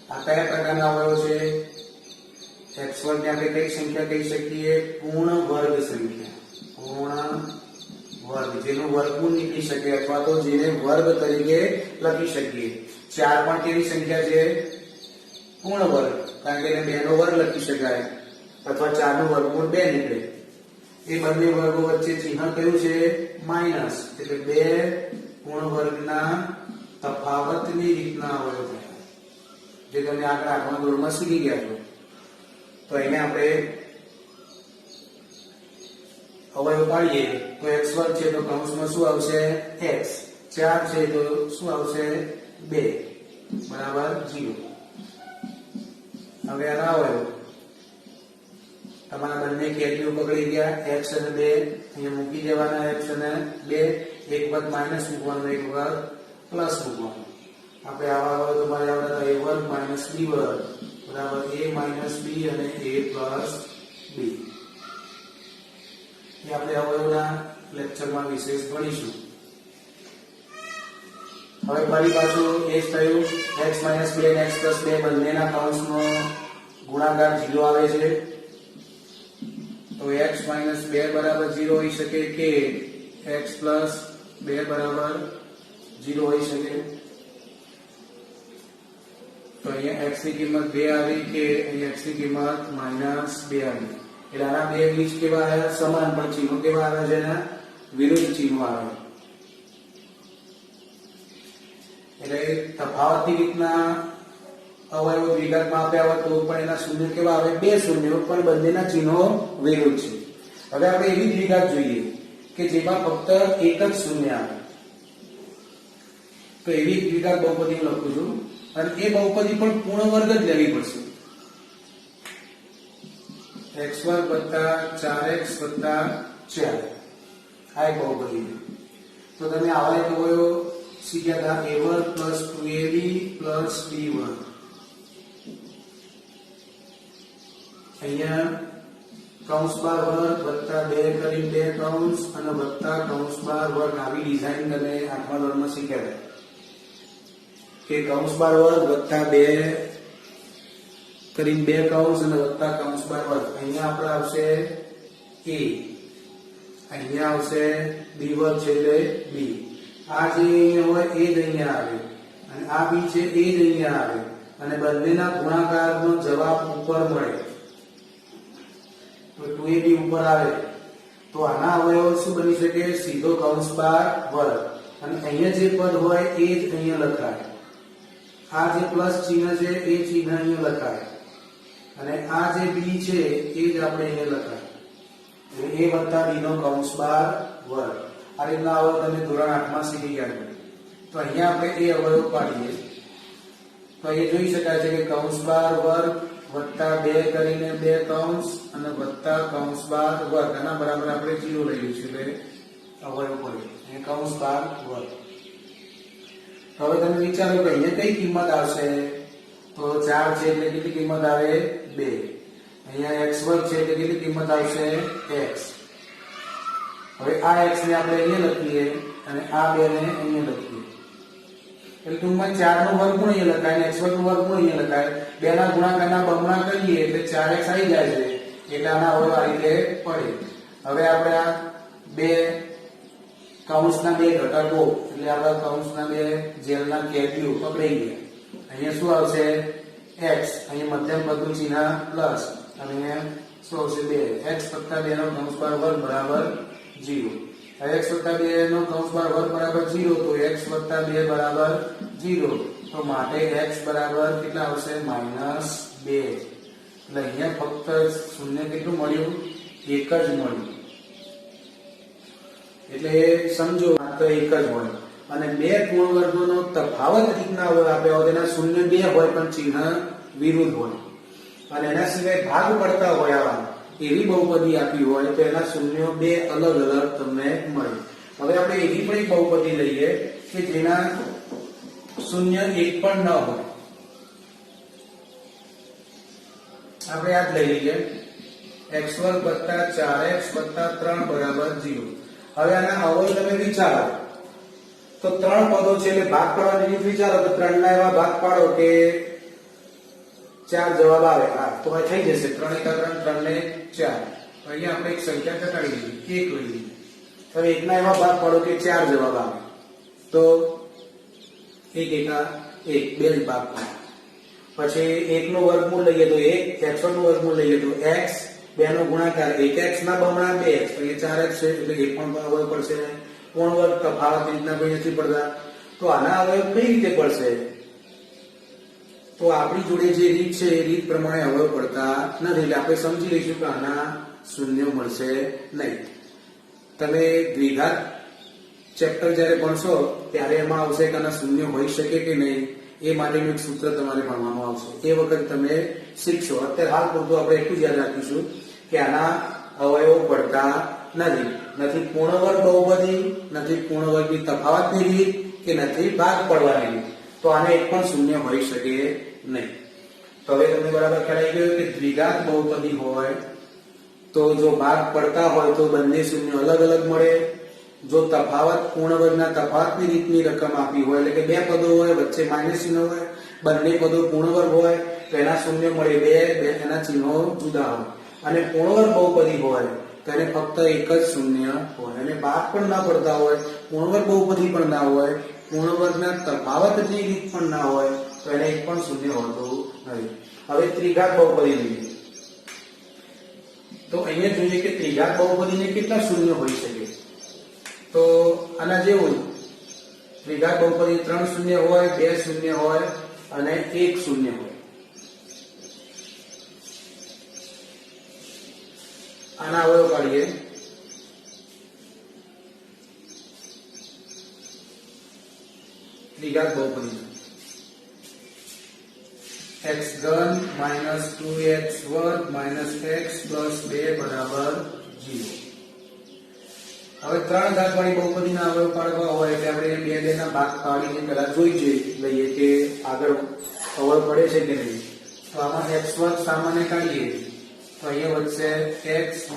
Speaker 1: આ કયા પ્રકારના અવયવ છે x² ને આપણે કઈ સંખ્યા કહી શકીએ પૂર્ણ વર્ગ સંખ્યા પૂર્ણ વર્ગ જેનું વર્ગમૂળ નીકળી શકે અથવા તો જેને વર્ગ તરીકે લખી શકીએ 4 પણ કેવી સંખ્યા છે પૂર્ણ વર્ગ કારણ કે એને 2 નો વર્ગ લખી શકાય અથવા 4 નું વર્ગમૂળ 2 નીકળે એ બંને વર્ગો વચ્ચે ચિહ્ન કયું છે માઈનસ એટલે 2 પૂર્ણ વર્ગના તફાવતની રીતના અવયવ થયા જે તમે આગળ આઠમા ધોરણમાં શીખી ગયા છો તો અહીંયા આપણે અવયવ પાડીએ તો x² છે તો કૌંસમાં શું આવશે x 4 છે તો શું આવશે 2 બરાબર 0 હવે આના અવયવ તમારા બંને કેરીઓ પકડી ગયા x અને 2 અહીંયા મૂકી દેવાના x અને 2 એક વખત માઈનસ મૂકવાનું એક વખત પ્લસ મૂકવાનું આપણે આવા હવે તમારે આવડે a વર્ગ માઈનસ b વર્ગ બરાબર a માઈનસ b અને a પ્લસ b એ આપણે અવયવના લેક્ચરમાં વિશેષ ભણીશું હવે ફરી પાછું એ જ થયું x માઈનસ 2 અને x પ્લસ 2 બંનેના કૌંસનો ગુણાકાર 0 આવે છે तो x - 2 बराबर 0 होई सके के x + 2 बराबर 0 होई सके तो અહીંયા x ની કિંમત 2 આવી કે અહીંયા x ની કિંમત -2 આવી એટલે આના બે બીજ કેવા આવ્યા સમાન પણ ચિહ્નો કેવા આવ્યા છે એના વિરુદ્ધ ચિહ્નો આવ્યા એટલે તફાવતની રીતના અવયવ દ્વિઘાતમાં આપ્યા હોય તો પણ એના શૂન્ય કેવા આવે બે શૂન્યો પણ બંનેના ચિહ્નો વિરુદ્ધ છે હવે આપણે એવી દ્વિઘાત જોઈએ કે જેમાં ફક્ત એક જ શૂન્ય આવે તો એવી દ્વિઘાત બહુપદી હું લખું છું અને એ બહુપદી પણ પૂર્ણ વર્ગ જ લેવી પડશે x² + 4x + 4 આ એક બહુપદી તો તમે આવા એક અવયવ શીખ્યા હતા a² + 2ab + b² અહીંયા કૌંસ બાર વર્ગ વત્તા 2 કરી 2 કૌંસ અને વત્તા કૌંસ બાર વર્ગ આવી ડિઝાઇન તમે આઠમા ધોરણમાં શીખ્યા કે કૌંસ બાર વર્ગ વત્તા 2 કરી 2 કૌંસ અને વત્તા કૌંસ બાર વર્ગ અહીંયા આપણે આવશે a અહીંયા આવશે b વર્ગ છે એટલે b આ જે હોય એ જ અહીંયા આવે અને આ b છે એ જ અહીંયા આવે અને બંનેના ગુણાકારનો જવાબ ઉપર મળે तो 2ab ऊपर आवे तो आना अवयव શું બની શકે સીધો કૌંસ બાર વર્ગ અને અહીંયા જે પદ હોય એ જ અહીંયા લખાય આ જે પ્લસ ચિહ્ન છે એ ચિહ્ન અહીંયા લખાય અને આ જે b છે એ જ આપણે અહીંયા લખાય એટલે a + b નો કૌંસ બાર વર્ગ આ રીતના અવયવ તમે ધોરણ 8 માં શીખી ગયા છો. તો અહીંયા આપણે એ અવયવ પાડીએ તો એ જોઈ શકાય છે કે કૌંસ બાર વર્ગ વત્તા 2 કરીને 2 કૌંસ અને વત્તા કૌંસ બાર વર્ગ આના બરાબર આપણે 0 લઈ લઈશું એટલે અવયવ પડે એ કૌંસ બાર વર્ગ. હવે તમે વિચારો કે અહીંયા કઈ કિંમત આવશે તો 4 છે એટલે કેટલી કિંમત આવે 2. અહીંયા x વર્ગ છે એટલે કેટલી કિંમત આવશે x. હવે આ x ને આપણે અહીંયા લખીએ અને આ 2 ને અહીંયા લખીએ એટલે ટૂંકમાં 4 નો વર્ગમૂળ અહીંયા લખાય અને x વર્ગ નું વર્ગમૂળ અહીંયા લખાય. 2 ના ગુણાકારના બમણા કરીએ એટલે 4x આવી જાય છે એટલે આના અવયવ આ રીતે પડે. હવે આપણે આ બે કૌંસના બે ઘટકો એટલે આપણા કૌંસના બે જેલના કેદીઓ પકડાઈ ગયા. અહીંયા શું આવશે x, અહીંયા મધ્યમ પદનું ચિહ્ન પ્લસ અને અહીંયા શું આવશે 2 x + 2 નો કૌંસ બાર વર્ગ બરાબર 0. x + 2 નો કૌંસ બાર વર્ગ બરાબર 0 તો x + 2 બરાબર 0 તો માટે x બરાબર કેટલા આવશે -2. એટલે અહીંયા ફક્ત શૂન્ય કેટલું મળ્યું 1 જ મળ્યું. એટલે સમજો માત્ર 1 જ હોય અને બે પૂર્ણ વર્ગોનો તફાવત રીતના હોય આપ્યા હોય તેના શૂન્ય 2 હોય પણ ચિહ્ન વિરુદ્ધ હોય અને એના સિવાય ભાગ પડતા હોય આવા એવી બહુપદી આપી હોય તો એના શૂન્યો 2 અલગ અલગ તમને મળે. હવે આપણે એવી પણ એક બહુપદી લઈએ કે જેના શૂન્ય 1 પણ ન હોય. આપણે યાદ લઈ લઈએ x2 + 4x + 3 બરાબર 0. હવે આના અવયવ તમે વિચારો તો 3 પદો છે એટલે ભાગ પાડવાની રીત વિચારો તો 3 ના એવા ભાગ પાડો કે 4 જવાબ આવે. હા તો આ થઈ જશે 3 × 3 3 ને 4. અહીંયા આપણે એક સંખ્યા ઘટાડી દીધી 1 લઈ. હવે 1 ના એવા ભાગ પાડો કે 4 જવાબ આવે તો 1 1 2 જ ભાગ પાડો. પછી 1 નું વર્ગમૂળ લઈએ તો 1 x નું વર્ગમૂળ લઈએ તો x 2 નો ગુણાકાર 1x ના બમણા 2x તો એ 4x છે એટલે 1 પણ અવયવ પડશે. પૂર્ણ વર્ગ તફાવત રીતના કોઈ નથી પડતા તો આના અવયવ કઈ રીતે પડશે તો આપણી જોડે જે રીત છે એ રીત પ્રમાણે અવયવ પડતા નથી એટલે આપણે સમજી લઈશું કે આના શૂન્ય મળશે નહીં. તમે દ્વિઘાત ચેપ્ટર જ્યારે ભણશો ત્યારે એમાં આવશે કે આના શૂન્ય હોઈ શકે કે નહીં એ માટેનું એક સૂત્ર તમારે ભણવાનું આવશે. એ વખત તમે શીખશો. અત્યારે હાલ પૂરતું આપણે એટલું જ યાદ રાખીશું કે આના અવયવો પડતા નથી પૂર્ણ વર્ગ બહુપદી, નથી પૂર્ણ વર્ગની તફાવતની રીત કે નથી ભાગ પડવાની રીત તો આને એક પણ શૂન્ય હોઈ શકે નહીં. તો હવે તમને બરાબર ખ્યાલ આવી ગયો કે દ્વિઘાત બહુપદી હોય તો જો ભાગ પડતા હોય તો બંને શૂન્ય અલગ અલગ મળે. જો તફાવત પૂર્ણ વર્ગના તફાવતની રીતની રકમ આપી હોય એટલે કે બે પદો હોય વચ્ચે માઇનસ ચિહ્ન હોય બંને પદો પૂર્ણ વર્ગ હોય તો એના શૂન્ય મળે બે એના ચિહ્નો જુદા હોય. અને પૂર્ણ વર્ગ બહુપદી હોય તો એને ફક્ત એક જ શૂન્ય હોય અને ભાગ પણ ના પડતા હોય પૂર્ણ વર્ગ બહુપદી પણ ના હોય પૂર્ણ વર્ગના તફાવતની રીત પણ ના હોય તો એને એક પણ શૂન્ય હોતું નથી. હવે ત્રિઘાત બહુપદી લઈએ તો અહીંયા જોઈએ કે ત્રિઘાત બહુપદીને કેટલા શૂન્ય હોઈ શકે તો આના જેવું ત્રિઘાત બહુપદી 3 શૂન્ય હોય 2 શૂન્ય હોય અને 1 શૂન્ય હોય. આના અવયવ કાઢીએ ત્રિઘાત બહુપદી x3 - 2x2 - x + 2 બરાબર 0. હવે 3 ઘાત વાળી બહુપદીના અવયવ કાઢવા હોય એટલે આપણે 2 2 ના ભાગ પાડીને પહેલા જોઈ લઈએ કે આગળ અવયવ પડે છે કે નહીં. તો આમાં x2 સામાન્ય કાઢીએ તો અહીંયા વધશે x -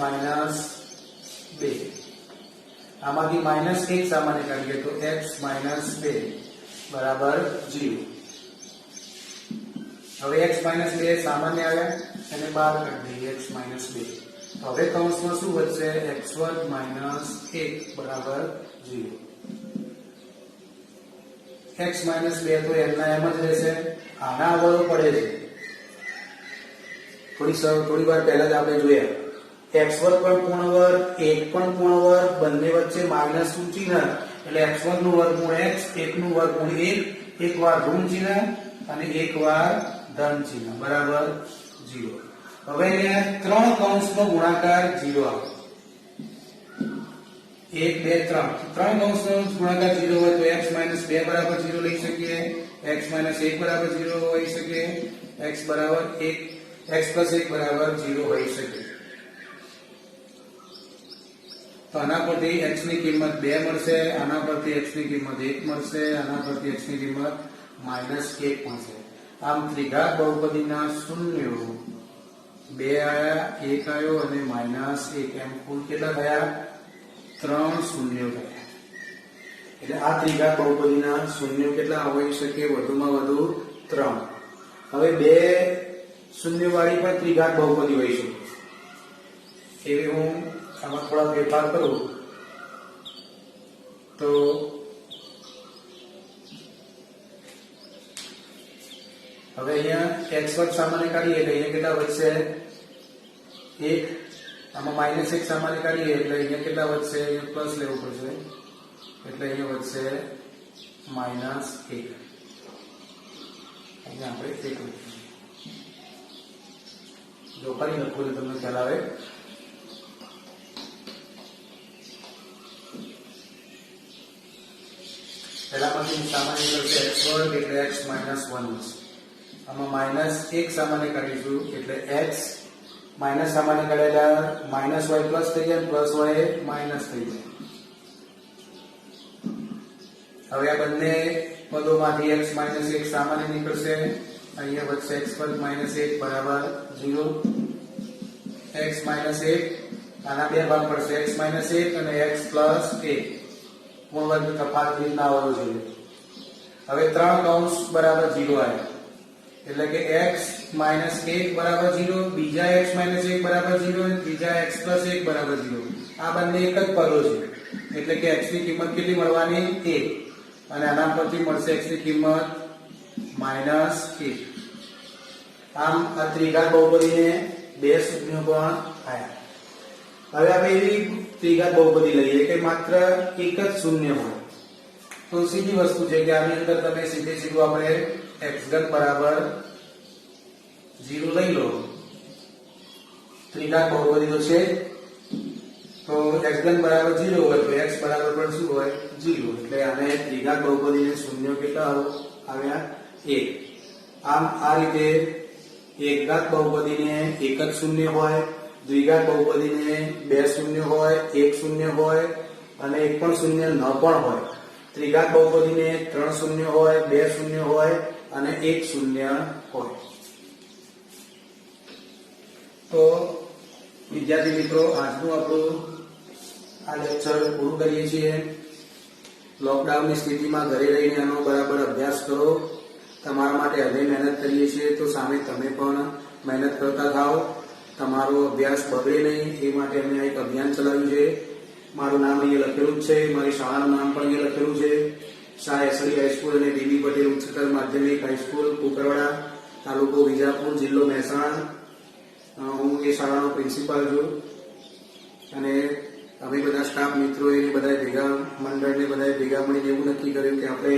Speaker 1: 2. આમાંથી -1 સામાન્ય કાઢીએ તો x - 2 બરાબર 0. હવે x - 2 સામાન્ય આવ્યા અને બહાર કાઢી દઈએ x - 2. તો હવે કૌંસમાં શું વધશે x2 - 1 બરાબર 0. x - 2 તો એમના એમ જ રહેશે. આના અવયવ પડે છે થોડી વાર પહેલા જ આપણે જોયા x2 પણ પૂર્ણ વર્ગ 1 પણ પૂર્ણ વર્ગ બંને વચ્ચે માઇનસ નું ચિહ્ન એટલે x1 નું વર્ગમૂળ x 1 નું વર્ગમૂળ 1 એક વાર ઋણ ચિહ્ન અને એક વાર ધન ચિહ્ન બરાબર 0. હવે અહીંયા 3 કૌંસનો ગુણાકાર 0 આવે. 1 2 3 ત્રણ કૌંસનો ગુણાકાર 0 હોય તો x - 2 બરાબર 0 લઈ શકીએ, x - 1 બરાબર 0 હોઈ શકે, x બરાબર 1 x + 1 બરાબર 0 હોઈ શકે. તો આના પરથી x ની કિંમત 2 મળશે, આના પરથી x ની કિંમત 1 મળશે, આના પરથી x ની કિંમત -1 મળશે. આમ ત્રિઘાત બહુપદીના શૂન્યો 2 આયા, 1 આયો અને -1, એમ કુલ કેટલા થયા? 3 શૂન્યો થયા. એટલે આ ત્રિઘાત બહુપદીના શૂન્યો કેટલા હોઈ શકે? વધુમાં વધુ 3. હવે 2 શૂન્ય વાળી પણ ત્રિઘાત બહુપદી હોઈ શકે. એવી હું આમાં થોડા ફેરફાર કરું તો હવે અહીંયા x વર્ગ સામાન્ય કાઢીએ એટલે અહીંયા કેટલા વધશે? 1. આમાં -1 સામાન્ય કાઢીએ એટલે અહીંયા કેટલા વધશે? અહીંયા પ્લસ લેવું પડશે એટલે અહીંયા વધશે -1. અહીંયા આપણે 1 લખીએ. જો ફરી લખવું તો તમને ખ્યાલ આવે. પહેલામાંથી સામાન્ય કરશે x વર્ગ એટલે x - 1 છે. આમાં -1 સામાન્ય કાઢીશું એટલે x માઇનસ સામાન્ય કાઢેલા -y પ્લસ થઈ જાય, પ્લસ y માઇનસ થઈ જાય. હવે આ બંને પદોમાંથી x - 1 સામાન્ય નીકળશે, અહીંયા વધશે x વર્ગ - 1 બરાબર 0. x - 1 આના બે ભાગ પડશે, x - 1 અને x પ્લસ 1. પૂર્ણ વર્ગ તફાવત રીતના આવવો જોઈએ. હવે 3 કૌંસ બરાબર 0 આવ્યા એટલે કે x - 1 બરાબર 0, બીજા x - 1 બરાબર 0 અને ત્રીજા x + 1 બરાબર 0. આ બંને એક જ પદો છે એટલે કે x ની કિંમત કેટલી મળવાની? 1. અને આના પરથી મળશે x ની કિંમત -1. આમ આ ત્રિઘાત બહુપદીને બે શૂન્યો પણ આયા. હવે આપણે એવી ત્રિઘાત બહુપદી લઈએ કે માત્ર એક જ શૂન્ય હોય. તો સીધી વસ્તુ છે કે આની અંદર તમે સીધું આપણે x3 બરાબર 0 લઈ લો. ત્રિઘાત બહુપદી તો છે તો x3 બરાબર 0 હોય તો x બરાબર પણ શું હોય? 0. એટલે આને ત્રિઘાત બહુપદીને શૂન્યો કેટલા આવ્યા? 1. આમ આ રીતે એકઘાત બહુપદીને એક જ શૂન્ય હોય, દ્વિઘાત બહુપદીને બે શૂન્ય હોય, એક શૂન્ય હોય અને એક પણ શૂન્ય ન પણ હોય. ત્રિઘાત બહુપદીને 3 શૂન્ય હોય, 2 શૂન્ય હોય અને 1 શૂન્ય હોય. તો વિદ્યાર્થી મિત્રો, આજનું આપણું આ લેક્ચર પૂરું કરીએ છીએ. લોકડાઉનની સ્થિતિમાં ઘરે રહીને આનો બરાબર અભ્યાસ કરો. તમારા માટે હવે મહેનત કરીએ છીએ તો સામે તમે પણ મહેનત કરતા થાઓ. તમારો અભ્યાસ બગડે નહીં એ માટે અમે એક અભિયાન ચલાવ્યું છે. મારું નામ અહીંયા લખેલું જ છે, મારી શાળાનું નામ પણ અહીંયા લખેલું છે, શાહ એસડી હાઈસ્કૂલ અને બીબી પટેલ ઉચ્ચતર માધ્યમિક હાઈસ્કૂલ, કુકરવાડા, તાલુકો વિજાપુર, જિલ્લો મહેસાણા. હું એ શાળાનો પ્રિન્સિપાલ છું અને અમે બધા સ્ટાફ મિત્રો એને બધા ભેગા મંડળને બધા ભેગા મળીને એવું નક્કી કર્યું કે આપણે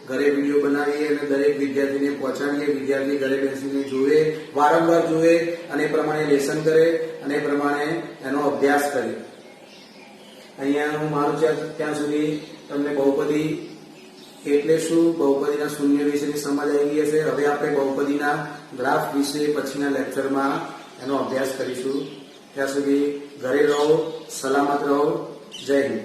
Speaker 1: ઘરે વિડીયો બનાવીએ અને દરેક વિદ્યાર્થીને પહોંચાડીએ. વિદ્યાર્થી ઘરે બેસીને જોવે, વારંવાર જોવે અને એ પ્રમાણે લેસન કરે અને એ પ્રમાણે એનો અભ્યાસ કરે. અહીંયા હું મારું ત્યાં સુધી તમને બહુપદી એટલે શું, બહુપદીના શૂન્ય વિશેની સમજ આવી ગઈ હશે. હવે આપણે બહુપદીના ગ્રાફ વિશે પછીના લેક્ચરમાં એનો અભ્યાસ કરીશું. ત્યાં સુધી ઘરે રહો, સલામત રહો. જય હિન્દ.